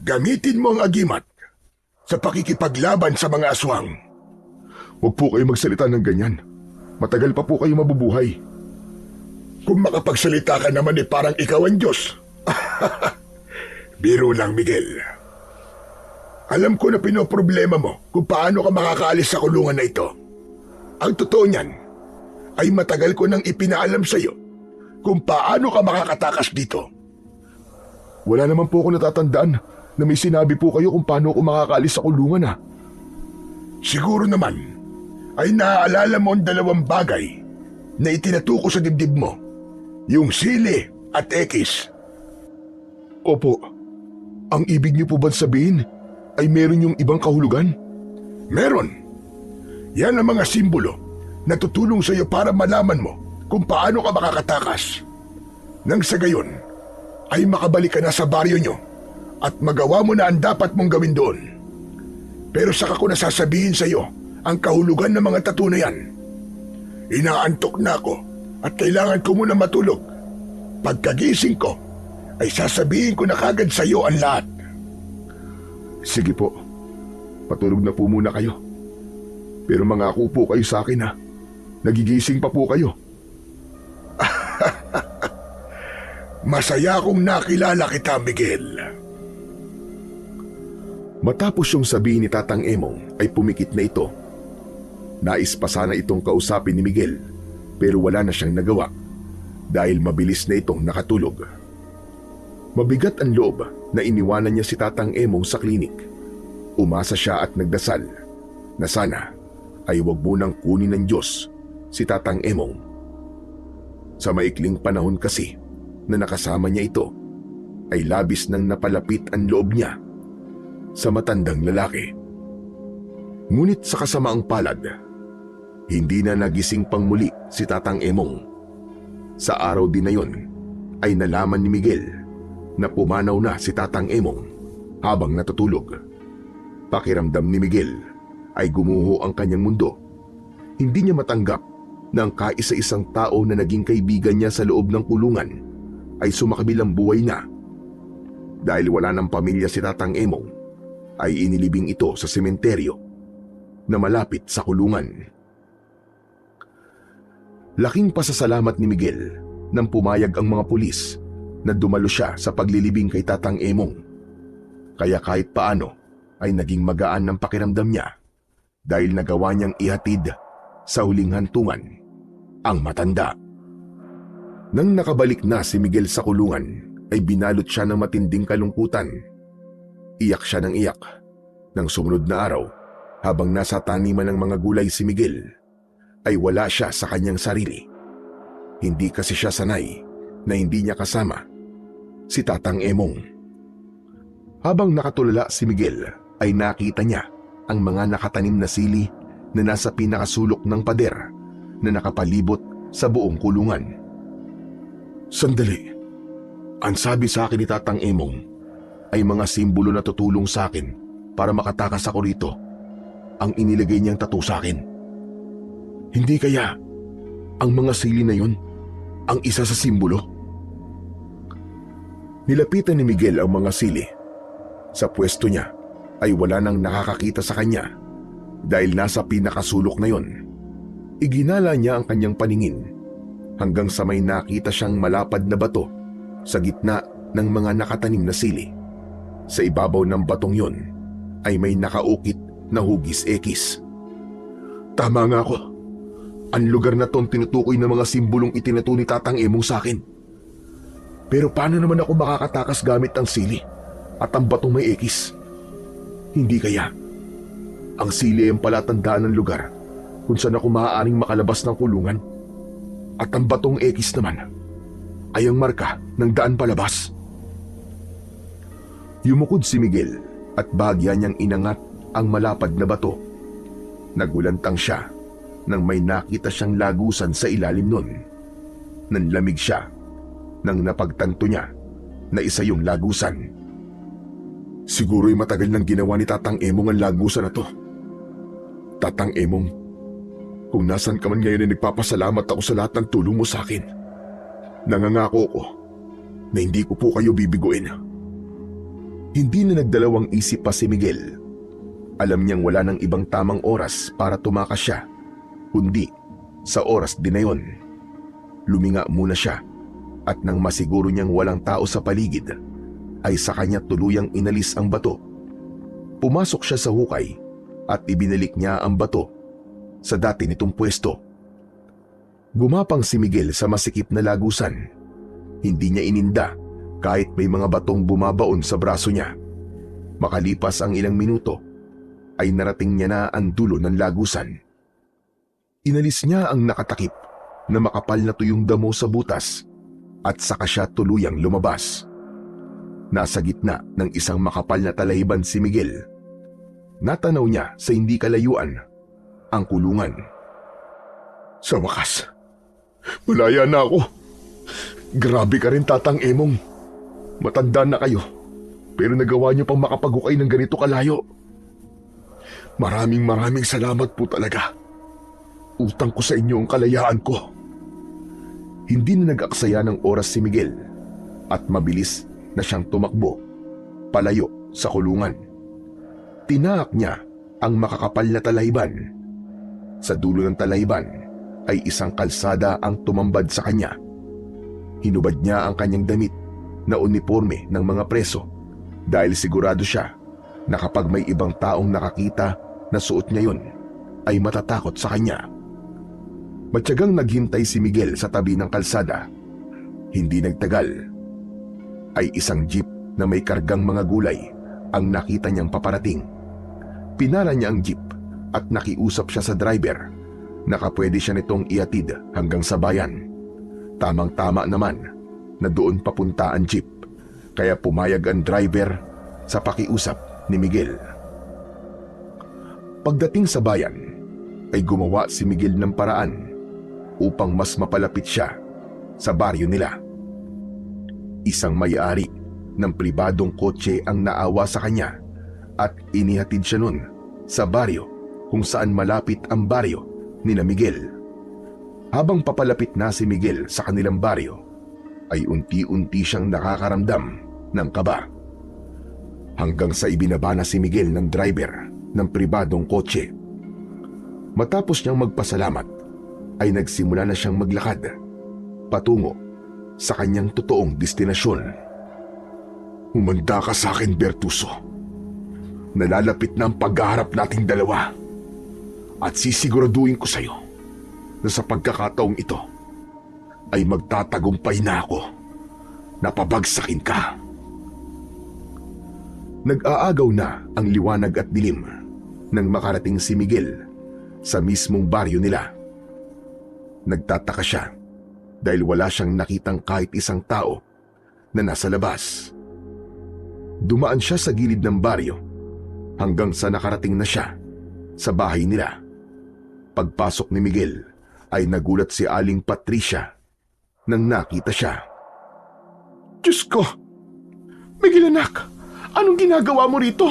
Gamitin mo ang agimat sa pakikipaglaban sa mga aswang. Huwag po kayo magsalita ng ganyan. Matagal pa po kayo mabubuhay. Kung makapagsalita ka naman parang ikaw ang Diyos. Biro lang, Miguel. Alam ko na pinoproblema mo kung paano ka makakaalis sa kulungan na ito. Ang totoo niyan ay matagal ko nang ipinaalam sa iyo kung paano ka makakatakas dito. Wala naman po ako natatandaan na may sinabi po kayo kung paano ako makakaalis sa kulungan Siguro naman ay naaalala mo ang dalawang bagay na itinatuko sa dibdib mo. Yung sili at ekis. Opo. Ang ibig niyo po ba sabihin ay meron yung ibang kahulugan? Meron. Yan ang mga simbolo na tutulong sa iyo para malaman mo kung paano ka makakatakas. Nang sa gayon, ay makabalik ka na sa baryo nyo at magawa mo na ang dapat mong gawin doon. Pero saka ko nasasabihin sa iyo ang kahulugan ng mga tattoo na yan. Inaantok na ako at kailangan ko muna matulog. Pagkagising ko, ay sasabihin ko na kagad sa iyo ang lahat. Sige po. Patulog na po muna kayo. Pero mangako po kayo sa akin Nagigising pa po kayo. Masaya akong nakilala kita, Miguel. Matapos yung sabihin ni Tatang Emong ay pumikit na ito. Nais pa sana itong kausapin ni Miguel pero wala na siyang nagawa dahil mabilis na itong nakatulog. Mabigat ang loob na iniwanan niya si Tatang Emong sa klinik. Umasa siya at nagdasal na sana ay wag munang kunin ng Diyos si Tatang Emong. Sa maikling panahon kasi na nakasama niya ito ay labis nang napalapit ang loob niya sa matandang lalaki. Ngunit sa kasamaang palad, hindi na nagising pang muli si Tatang Emong. Sa araw din na yon ay nalaman ni Miguel na pumanaw na si Tatang Emong habang natutulog. Pakiramdam ni Miguel ay gumuho ang kanyang mundo. Hindi niya matanggap na ang kaisa-isang tao na naging kaibigan niya sa loob ng kulungan ay sumakabilang buhay na. Dahil wala ng pamilya si Tatang Emong, ay inilibing ito sa sementeryo na malapit sa kulungan. Laking pasasalamat ni Miguel nang pumayag ang mga pulis na dumalo siya sa paglilibing kay Tatang Emong. Kaya kahit paano ay naging magaan ng pakiramdam niya dahil nagawa niyang ihatid sa huling hantungan ang matanda. Nang nakabalik na si Miguel sa kulungan ay binalot siya ng matinding kalungkutan. Iyak siya ng iyak. Nang sumunod na araw, habang nasa taniman ng mga gulay si Miguel, ay wala siya sa kanyang sarili. Hindi kasi siya sanay na hindi niya kasama si Tatang Emong. Habang nakatulala si Miguel, ay nakita niya ang mga nakatanim na sili na nasa pinakasulok ng pader na nakapalibot sa buong kulungan. Sandali. Ang sabi sa akin ni Tatang Emong ay mga simbolo na tutulong sa akin para makatakas ako rito. Ang inilagay niyang tattoo sa akin. Hindi kaya ang mga sili na yun ang isa sa simbolo? Nilapitan ni Miguel ang mga sili. Sa pwesto niya ay wala nang nakakakita sa kanya dahil nasa pinakasulok na yon. Iginala niya ang kanyang paningin hanggang sa may nakita siyang malapad na bato sa gitna ng mga nakatanim na sili. Sa ibabaw ng batong yon ay may nakaukit na hugis ekis. Tama nga ako. Ang lugar na to ang tinutukoy ng mga simbolong itinato ni Tatang Emong sa akin. Pero paano naman ako makakatakas gamit ang sili at ang batong may ekis? Hindi kaya. Ang sili ay ang palatandaan ng lugar kung saan ako maaaring makalabas ng kulungan. At ang batong ekis naman ay ang marka ng daan palabas. Yumukod si Miguel at bahagya niyang inangat ang malapad na bato. Nagulantang siya nang may nakita siyang lagusan sa ilalim nun. Nanlamig siya nang napagtanto niya na isa yung lagusan. Siguro'y matagal nang ginawa ni Tatang Emong ang lagusan na to. Tatang Emong, kung nasan ka man ngayon ay nagpapasalamat ako sa lahat ng tulong mo sa akin. Nangangako ko na hindi ko po kayo bibiguin. Hindi na nagdalawang isip pa si Miguel. Alam niyang wala nang ibang tamang oras para tumakas siya, kundi sa oras din na yun. Luminga muna siya at nang masiguro niyang walang tao sa paligid, ay sa kanya tuluyang inalis ang bato. Pumasok siya sa hukay at ibinalik niya ang bato sa dati nitong pwesto. Gumapang si Miguel sa masikip na lagusan. Hindi niya ininda kahit may mga batong bumabaon sa braso niya. Makalipas ang ilang minuto, ay narating niya na ang dulo ng lagusan. Inalis niya ang nakatakip na makapal na tuyong damo sa butas at saka siya tuluyang lumabas. Nasa gitna ng isang makapal na talahiban si Miguel. Natanaw niya sa hindi kalayuan ang kulungan. Sa wakas, malaya na ako. Grabe ka rin, Tatang Emong. Matanda na kayo, pero nagawa niyo pang makapaghukay ng ganito kalayo. Maraming salamat po talaga. Utang ko sa inyo ang kalayaan ko. Hindi na nag-aksaya ng oras si Miguel at mabilis na siyang tumakbo palayo sa kulungan. Tinaak niya ang makakapal na talahiban. Sa dulo ng talahiban ay isang kalsada ang tumambad sa kanya. Hinubad niya ang kanyang damit na uniforme ng mga preso dahil sigurado siya na kapag may ibang taong nakakita na suot niya yun, ay matatakot sa kanya. Matyagang naghintay si Miguel sa tabi ng kalsada. Hindi nagtagal, ay isang jeep na may kargang mga gulay ang nakita niyang paparating. Pinara niya ang jeep at nakiusap siya sa driver na kapwede siya nitong iatid hanggang sa bayan. Tamang-tama naman na doon papunta ang jeep, kaya pumayag ang driver sa pakiusap ni Miguel. Pagdating sa bayan, ay gumawa si Miguel ng paraan upang mas mapalapit siya sa baryo nila. Isang may-ari ng pribadong kotse ang naawa sa kanya at inihatid siya nun sa baryo kung saan malapit ang baryo ni Miguel. Habang papalapit na si Miguel sa kanilang baryo, ay unti-unti siyang nakakaramdam ng kaba. Hanggang sa ibinaba na si Miguel ng driver ng pribadong kotse. Matapos niyang magpasalamat, ay nagsimula na siyang maglakad patungo sa kanyang totoong destinasyon. Humanda ka sa akin, Bertuso. Nalalapit na ang paghaharap nating dalawa. At sisiguraduhin ko sa iyo na sa pagkakataong ito ay magtatagumpay na ako na pabagsakin ka. Nag-aagaw na ang liwanag at dilim nang makarating si Miguel sa mismong baryo nila. Nagtataka siya dahil wala siyang nakitang kahit isang tao na nasa labas. Dumaan siya sa gilid ng baryo hanggang sa nakarating na siya sa bahay nila. Pagpasok ni Miguel ay nagulat si Aling Patricia nang nakita siya. Diyos ko! Miguel anak, anong ginagawa mo rito?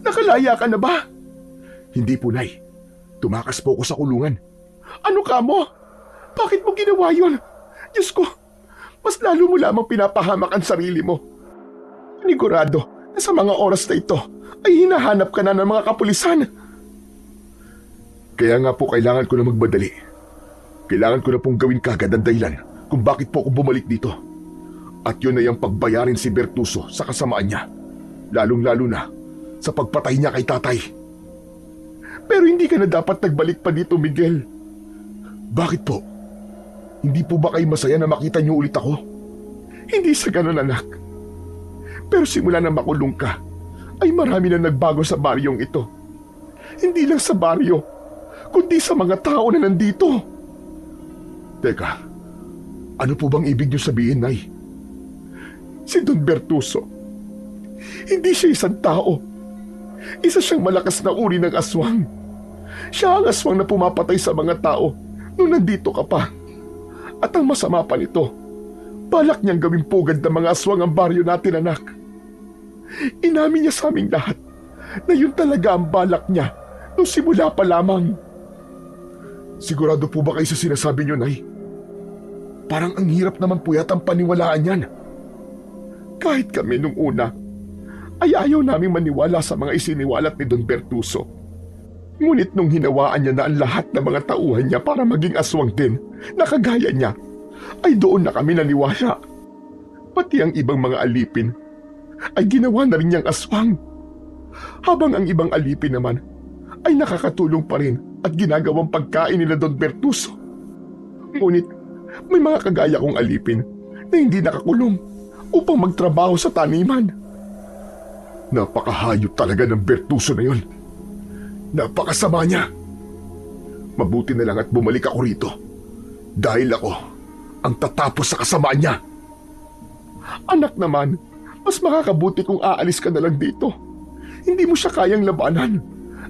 Nakalaya ka na ba? Hindi po, Nay. Tumakas po ako sa kulungan. Ano ka mo? Bakit mo ginawa yun? Diyos ko, mas lalo mo lamang pinapahamak ang sarili mo. Panigurado na sa mga oras na ito ay hinahanap ka na ng mga kapulisan. Kaya nga po kailangan ko na magmadali. Kailangan ko na pong gawin kagad ang dahilan kung bakit po ako bumalik dito. At yun ay ang pagbayarin si Bertuso sa kasamaan niya. Lalong-lalo na sa pagpatay niya kay tatay. Pero hindi ka na dapat nagbalik pa dito, Miguel. Bakit po? Hindi po ba kayo masaya na makita niyo ulit ako? Hindi sa ganun, anak. Pero simula na makulong ka, ay marami na nagbago sa baryong ito. Hindi lang sa baryo, kundi sa mga tao na nandito. Teka, ano po bang ibig niyo sabihin, Nay? Si Don Bertuso, hindi siya isang tao. Isa siyang malakas na uri ng aswang. Siya ang aswang na pumapatay sa mga tao nung nandito ka pa. At ang masama pa nito, balak niyang gawing pugad ng mga aswang ang baryo natin, anak. Inamin niya sa aming lahat na yun talaga ang balak niya nung simula pa lamang. Sigurado po ba kayo sa sinasabi niyo, Nay? Parang ang hirap naman po yatang paniwalaan yan. Kahit kami nung una, ay ayaw naming maniwala sa mga isiniwalat ni Don Bertuso. Ngunit nung hinawaan niya na ang lahat ng mga tauhan niya para maging aswang din, na kagaya niya, ay doon na kami naniwala. Pati ang ibang mga alipin ay ginawa na rin niyang aswang. Habang ang ibang alipin naman ay nakakatulong pa rin at ginagawang pagkain nila Don Bertuso. Ngunit may mga kagaya kong alipin na hindi nakakulong upang magtrabaho sa taniman. Napakahayop talaga ng Bertuso na yun. Napakasama niya. Mabuti na lang at bumalik ako rito. Dahil ako ang tatapos sa kasamaan niya. Anak naman, mas makakabuti kung aalis ka na lang dito. Hindi mo siya kayang labanan.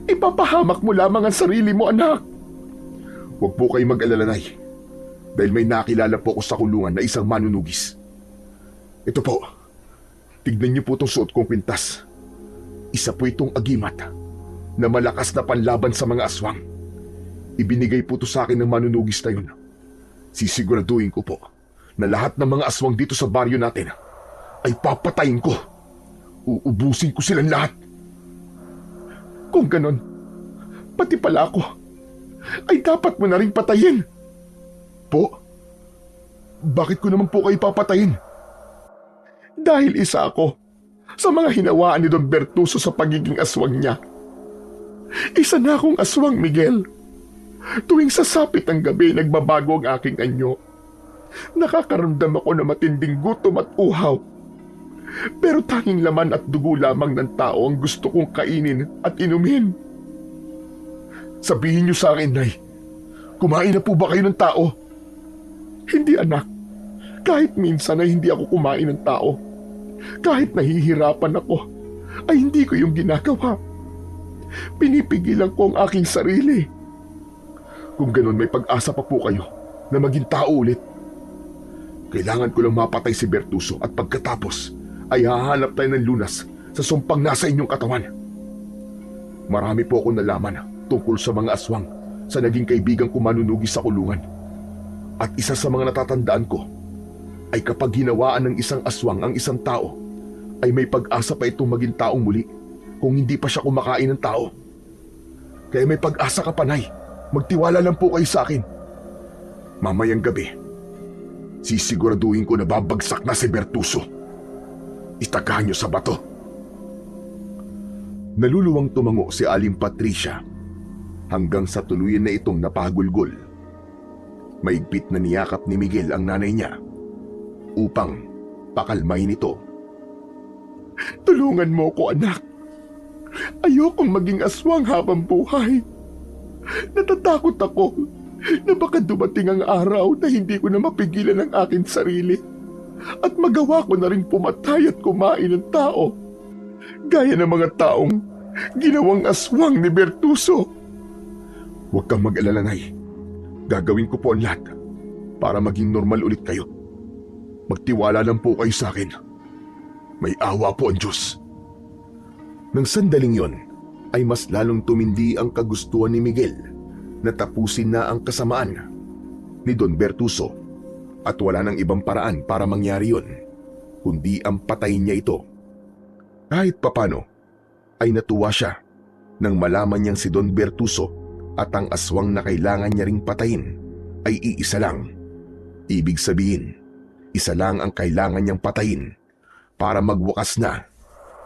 Ipapahamak mo lamang ang sarili mo, anak. Huwag po kayong mag-alala, Nay. Dahil may nakilala po ako sa kulungan na isang manunugis. Ito po. Tignan niyo po itong suot kong kwintas. Isa po itong agimat na malakas na panlaban sa mga aswang. Ibinigay po ito sa akin ng manunugis na yun. Sisiguraduhin ko po na lahat ng mga aswang dito sa baryo natin ay papatayin ko. Uubusin ko silang lahat. Kung ganon, pati pala ako ay dapat mo na rin patayin. Po? Bakit ko naman po kayo papatayin? Dahil isa ako sa mga hinawaan ni Don Bertuso sa pagiging aswang niya. Isa na akong aswang, Miguel. Tuwing sasapit ang gabi, nagbabago ang aking anyo. Nakakaramdam ako na matinding gutom at uhaw. Pero tanging laman at dugo lamang ng tao ang gusto kong kainin at inumin. Sabihin niyo sa akin, Nay, kumain na po ba kayo ng tao? Hindi, anak. Kahit minsan ay hindi ako kumain ng tao. Kahit nahihirapan ako, ay hindi ko yung ginagawa. Pinipigilan ko ang aking sarili. Kung ganun, may pag-asa pa po kayo na maging tao ulit. Kailangan ko lang mapatay si Bertuso at pagkatapos ay hahanap tayo ng lunas sa sumpang nasa inyong katawan. Marami po akong nalaman tungkol sa mga aswang sa naging kaibigan ko manunugis sa kulungan. At isa sa mga natatandaan ko ay kapag hinawaan ng isang aswang ang isang tao, ay may pag-asa pa itong maging taong muli kung hindi pa siya kumakain ng tao. Kaya may pag-asa ka pa, Nay. Magtiwala lang po kayo sa akin. Mamayang gabi, sisiguraduhin ko na babagsak na si Bertuso. Itagahan niyo sa bato. Naluluwang tumango si Aling Patricia hanggang sa tuluyan na itong napagulgol. Maigpit na niyakap ni Miguel ang nanay niya upang pakalmahin ito. Tulungan mo ko, anak. Ayokong maging aswang habang buhay. Natatakot ako na baka dumating ang araw na hindi ko na mapigilan ang aking sarili at magawa ko na rin pumatay at kumain ng tao, gaya ng mga taong ginawang aswang ni Bertuso. Huwag kang mag-alala, Nay. Gagawin ko po ang lahat para maging normal ulit kayo. Magtiwala lang po kayo sa akin. May awa po ang Diyos. Nang sandaling yon, ay mas lalong tumindi ang kagustuhan ni Miguel na tapusin na ang kasamaan ni Don Bertuso at wala nang ibang paraan para mangyari yon kundi ang patayin niya ito. Kahit papano ay natuwa siya nang malaman niyang si Don Bertuso at ang aswang na kailangan niya ring patayin ay iisa lang. Ibig sabihin, isa lang ang kailangan niyang patayin para magwakas na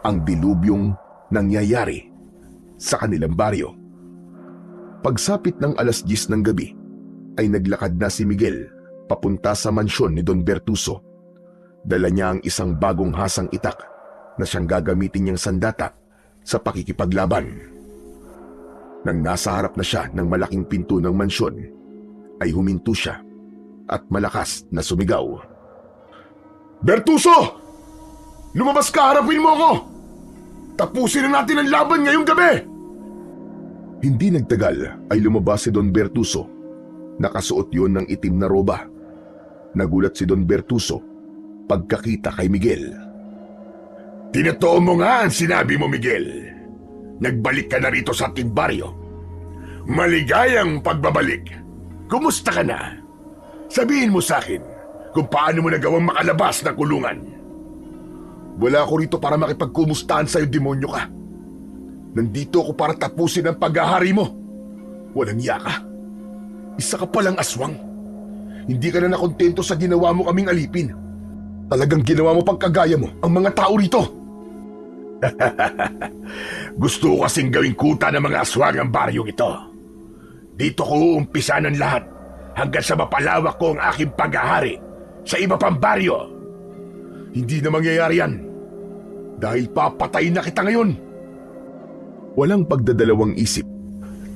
ang dilubyong nangyayari sa kanilang baryo. Pagsapit ng 10:00 ng gabi, ay naglakad na si Miguel papunta sa mansyon ni Don Bertuso. Dala niya ang isang bagong hasang itak na siyang gagamitin niyang sandata sa pakikipaglaban. Nang nasa harap na siya ng malaking pinto ng mansyon, ay huminto siya at malakas na sumigaw. Bertuso! Lumabas ka, harapin mo ako! Tapusin na natin ang laban ngayong gabi! Hindi nagtagal ay lumabas si Don Bertuso. Nakasuot yon ng itim na roba. Nagulat si Don Bertuso pagkakita kay Miguel. Tinotoo mo nga ang sinabi mo, Miguel. Nagbalik ka na rito sa ating baryo. Maligayang pagbabalik. Kumusta ka na? Sabihin mo sa akin kung paano mo nagawang makalabas ng kulungan. Wala ako rito para makipagkumustahan sa'yo, demonyo ka. Nandito ako para tapusin ang paghahari mo. Walang iya ka. Isa ka palang aswang. Hindi ka na nakontento sa ginawa mo kaming alipin. Talagang ginawa mo pang kagaya mo ang mga tao rito. Gusto ko kasing gawing kuta ng mga aswang ang baryong ito. Dito ko uumpisa ng lahat hanggang sa mapalawak ko ang aking paghahari sa iba pang baryo. Hindi na mangyayari yan. Dahil papatayin na kita ngayon. Walang pagdadalawang isip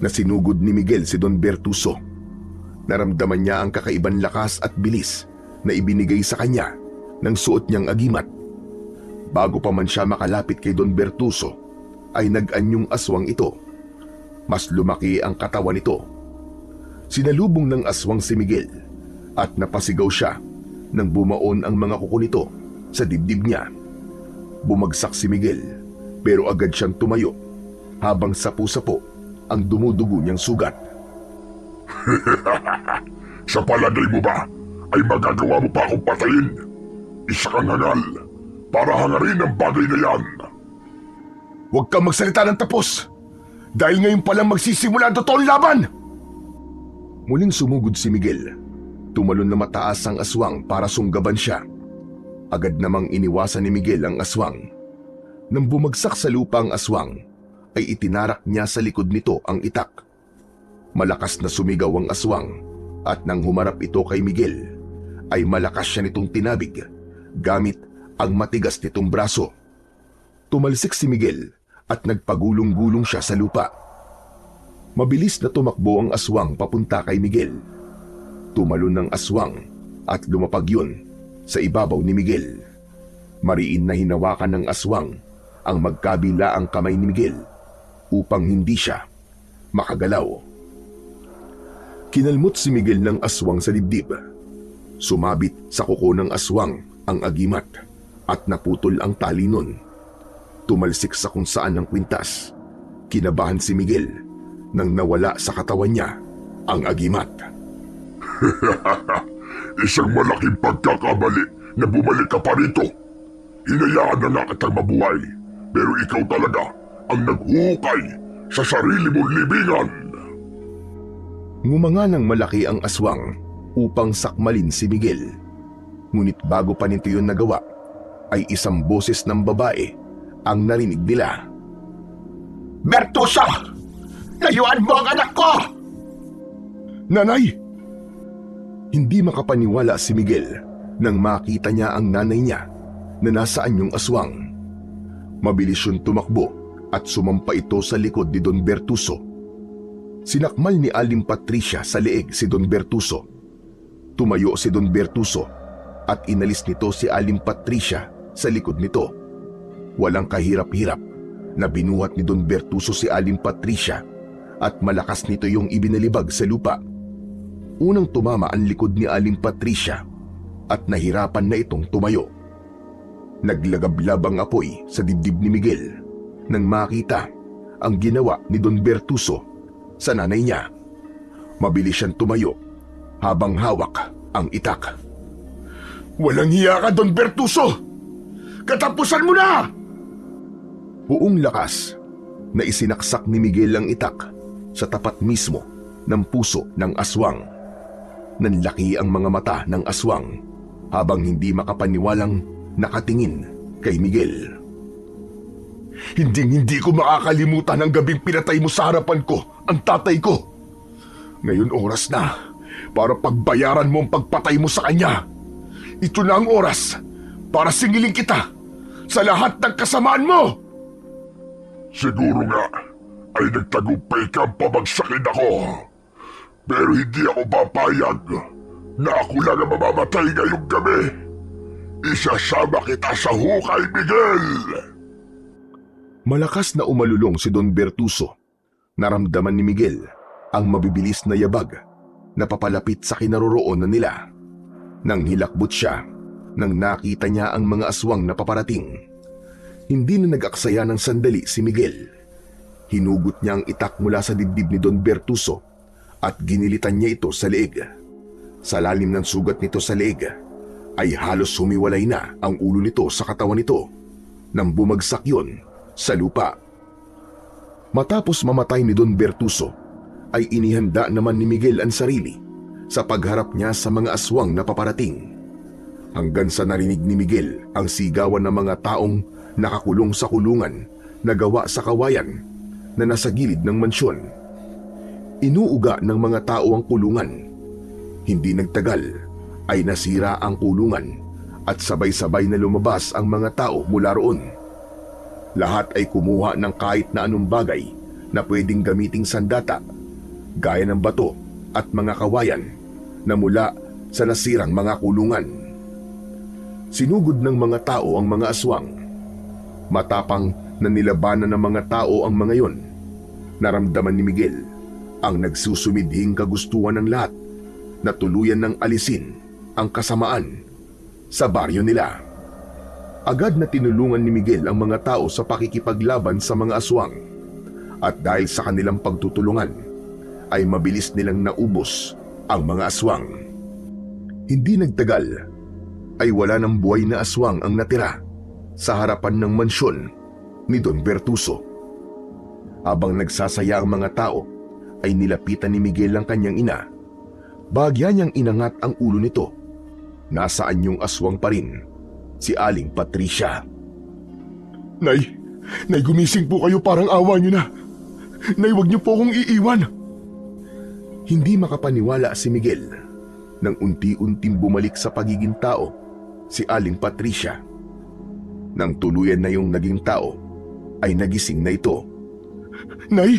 na sinugod ni Miguel si Don Bertuso. Naramdaman niya ang kakaibang lakas at bilis na ibinigay sa kanya ng suot niyang agimat. Bago pa man siya makalapit kay Don Bertuso, ay nag-anyong aswang ito. Mas lumaki ang katawan nito. Sinalubong ng aswang si Miguel at napasigaw siya nang bumaon ang mga kuko nito sa dibdib niya. Bumagsak si Miguel pero agad siyang tumayo habang sapu-sapo ang dumudugo niyang sugat. Sa palagay mo ba ay magagawa mo pa akong patayin? Isa kang hangal para hangarin ang bagay na yan. Huwag kang magsalita ng tapos dahil ngayon palang magsisimula ang totoong laban! Muling sumugod si Miguel. Tumalon na mataas ang aswang para sunggaban siya. Agad namang iniwasan ni Miguel ang aswang. Nang bumagsak sa lupa ang aswang, ay itinarak niya sa likod nito ang itak. Malakas na sumigaw ang aswang at nang humarap ito kay Miguel, ay malakas siya nitong tinabig gamit ang matigas nitong braso. Tumalsik si Miguel at nagpagulong-gulong siya sa lupa. Mabilis na tumakbo ang aswang papunta kay Miguel. Tumalon ng aswang at lumapag yun sa ibabaw ni Miguel. Mariin na hinawakan ng aswang ang magkabila ang kamay ni Miguel upang hindi siya makagalaw. Kinalmot si Miguel ng aswang sa dibdib. Sumabit sa kuko ng aswang ang agimat at naputol ang tali nun. Tumalsik sa kung saan ng kwintas. Kinabahan si Miguel nang nawala sa katawan niya ang agimat. Isang malaking pagkakamali na bumalik ka pa rito. Hinayaan na nga kitang mabuhay, pero ikaw talaga ang naghukay sa sarili mong libingan. Ngumanga ng malaki ang aswang upang sakmalin si Miguel. Ngunit bago pa nito yun nagawa, ay isang boses ng babae ang narinig nila. Bertuso! Layuan mo ang anak ko! Nanay! Hindi makapaniwala si Miguel nang makita niya ang nanay niya na nasa anyong aswang. Mabilis yun tumakbo at sumampa ito sa likod ni Don Bertuso. Sinakmal ni Aling Patricia sa leeg si Don Bertuso. Tumayo si Don Bertuso at inalis nito si Aling Patricia sa likod nito. Walang kahirap-hirap na binuhat ni Don Bertuso si Aling Patricia at malakas nito yung ibinalibag sa lupa. Unang tumama ang likod ni Aling Patricia at nahirapan na itong tumayo. Naglagablab ang apoy sa dibdib ni Miguel nang makita ang ginawa ni Don Bertuso sa nanay niya. Mabilis siyang tumayo habang hawak ang itak. Walang hiya ka, Don Bertuso! Katapusan mo na! Buong lakas na isinaksak ni Miguel ang itak sa tapat mismo ng puso ng aswang. Nanlaki ang mga mata ng aswang habang hindi makapaniwalang nakatingin kay Miguel. Hindi ko makakalimutan ang gabing pinatay mo sa harapan ko ang tatay ko. Ngayon oras na para pagbayaran mo ang pagpatay mo sa kanya. Ito na ang oras para singilin kita sa lahat ng kasamaan mo. Siguro nga ay nagtagumpay kang pabagsakin ako. Pero hindi ako papayag na ako lang ang mamamatay ngayong gabi. Isasama kita sa hukay, Miguel! Malakas na umalulong si Don Bertuso. Naramdaman ni Miguel ang mabibilis na yabag na papalapit sa kinaroroonan nila. Nang hilakbot siya, nang nakita niya ang mga aswang na paparating. Hindi na nag-aksaya ng sandali si Miguel. Hinugot niya ang itak mula sa dibdib ni Don Bertuso at ginilitan niya ito sa leeg. Sa lalim ng sugat nito sa leeg ay halos humiwalay na ang ulo nito sa katawan nito nang bumagsak yon sa lupa. Matapos mamatay ni Don Bertuso, ay inihanda naman ni Miguel ang sarili sa pagharap niya sa mga aswang na paparating. Hanggang sa narinig ni Miguel ang sigawan ng mga taong nakakulong sa kulungan na gawa sa kawayan na nasa gilid ng mansyon. Inuuga ng mga tao ang kulungan. Hindi nagtagal ay nasira ang kulungan at sabay-sabay na lumabas ang mga tao mula roon. Lahat ay kumuha ng kahit na anong bagay na pwedeng gamiting sandata, gaya ng bato at mga kawayan na mula sa nasirang mga kulungan. Sinugod ng mga tao ang mga aswang. Matapang na nilabanan ng mga tao ang mga yon. Naramdaman ni Miguel ang nagsusumidhing kagustuhan ng lahat na tuluyan ng alisin ang kasamaan sa baryo nila. Agad na tinulungan ni Miguel ang mga tao sa pakikipaglaban sa mga aswang. At dahil sa kanilang pagtutulungan, ay mabilis nilang naubos ang mga aswang. Hindi nagtagal, ay wala ng buhay na aswang ang natira sa harapan ng mansyon ni Don Bertuso. Habang nagsasaya ang mga tao, ay nilapitan ni Miguel ang kanyang ina. Bahagya niyang inangat ang ulo nito. Nasaan yung aswang pa rin? Si Aling Patricia. Nay, gumising po kayo, parang awa niyo na. Nay, huwag niyo po akong iiwan. Hindi makapaniwala si Miguel nang unti-unting bumalik sa pagiging tao si Aling Patricia. Nang tuluyan na yung naging tao, ay nagising na ito. Nay!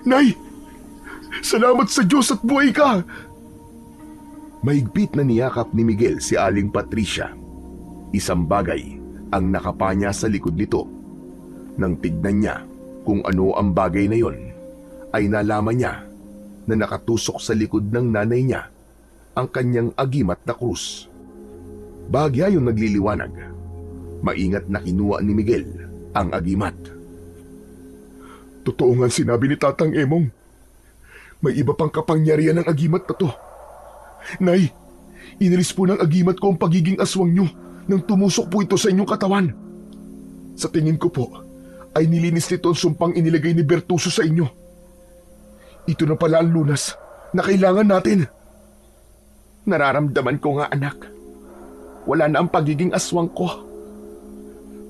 Nay! Salamat sa Diyos at buhay ka! Mahigpit na niyakap ni Miguel si Aling Patricia. Isang bagay ang nakapanya sa likod nito. Nang tignan niya kung ano ang bagay na yon, ay nalaman niya na nakatusok sa likod ng nanay niya ang kanyang agimat na krus. Bahagya yung nagliliwanag. Maingat na kinuha ni Miguel ang agimat. Totoo nga sinabi ni Tatang Emong. May iba pang kapangyarihan ng agimat na to. Nay, inalis po ng agimat ko ang pagiging aswang niyo nang tumusok po ito sa inyong katawan. Sa tingin ko po, ay nilinis nito ang sumpang inilagay ni Bertuso sa inyo. Ito na pala ang lunas na kailangan natin. Nararamdaman ko nga, anak. Wala na ang pagiging aswang ko.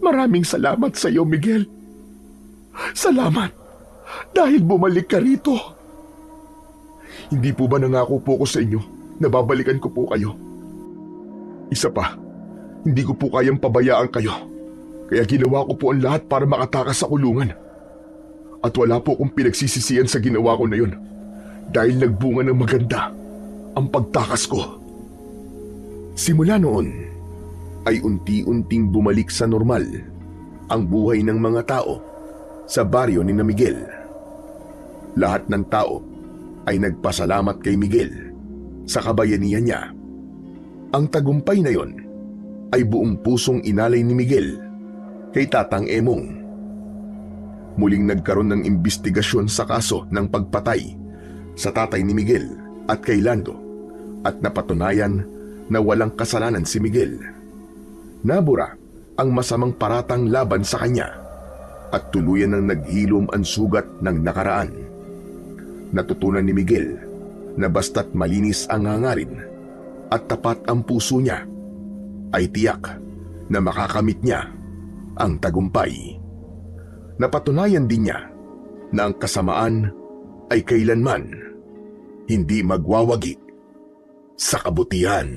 Maraming salamat sa iyo, Miguel. Salamat dahil bumalik ka rito. Hindi po ba nangako po ko sa inyo na babalikan ko po kayo? Isa pa, hindi ko po kayang pabayaan kayo. Kaya ginawa ko po ang lahat para makatakas sa kulungan. At wala po akong pinagsisisihan sa ginawa ko na yun. Dahil nagbunga ng maganda ang pagtakas ko. Simula noon, ay unti-unting bumalik sa normal ang buhay ng mga tao sa baryo ni Miguel. Lahat ng tao ay nagpasalamat kay Miguel sa kabayanihan niya. Ang tagumpay na yon ay buong pusong inalay ni Miguel kay Tatang Emong. Muling nagkaroon ng imbestigasyon sa kaso ng pagpatay sa tatay ni Miguel at kay Lando at napatunayan na walang kasalanan si Miguel. Nabura ang masamang paratang laban sa kanya at tuluyan ng naghilom ang sugat ng nakaraan. Natutunan ni Miguel na basta't malinis ang hangarin at tapat ang puso niya, ay tiyak na makakamit niya ang tagumpay. Napatunayan din niya na ang kasamaan ay kailanman hindi magwawagi sa kabutihan.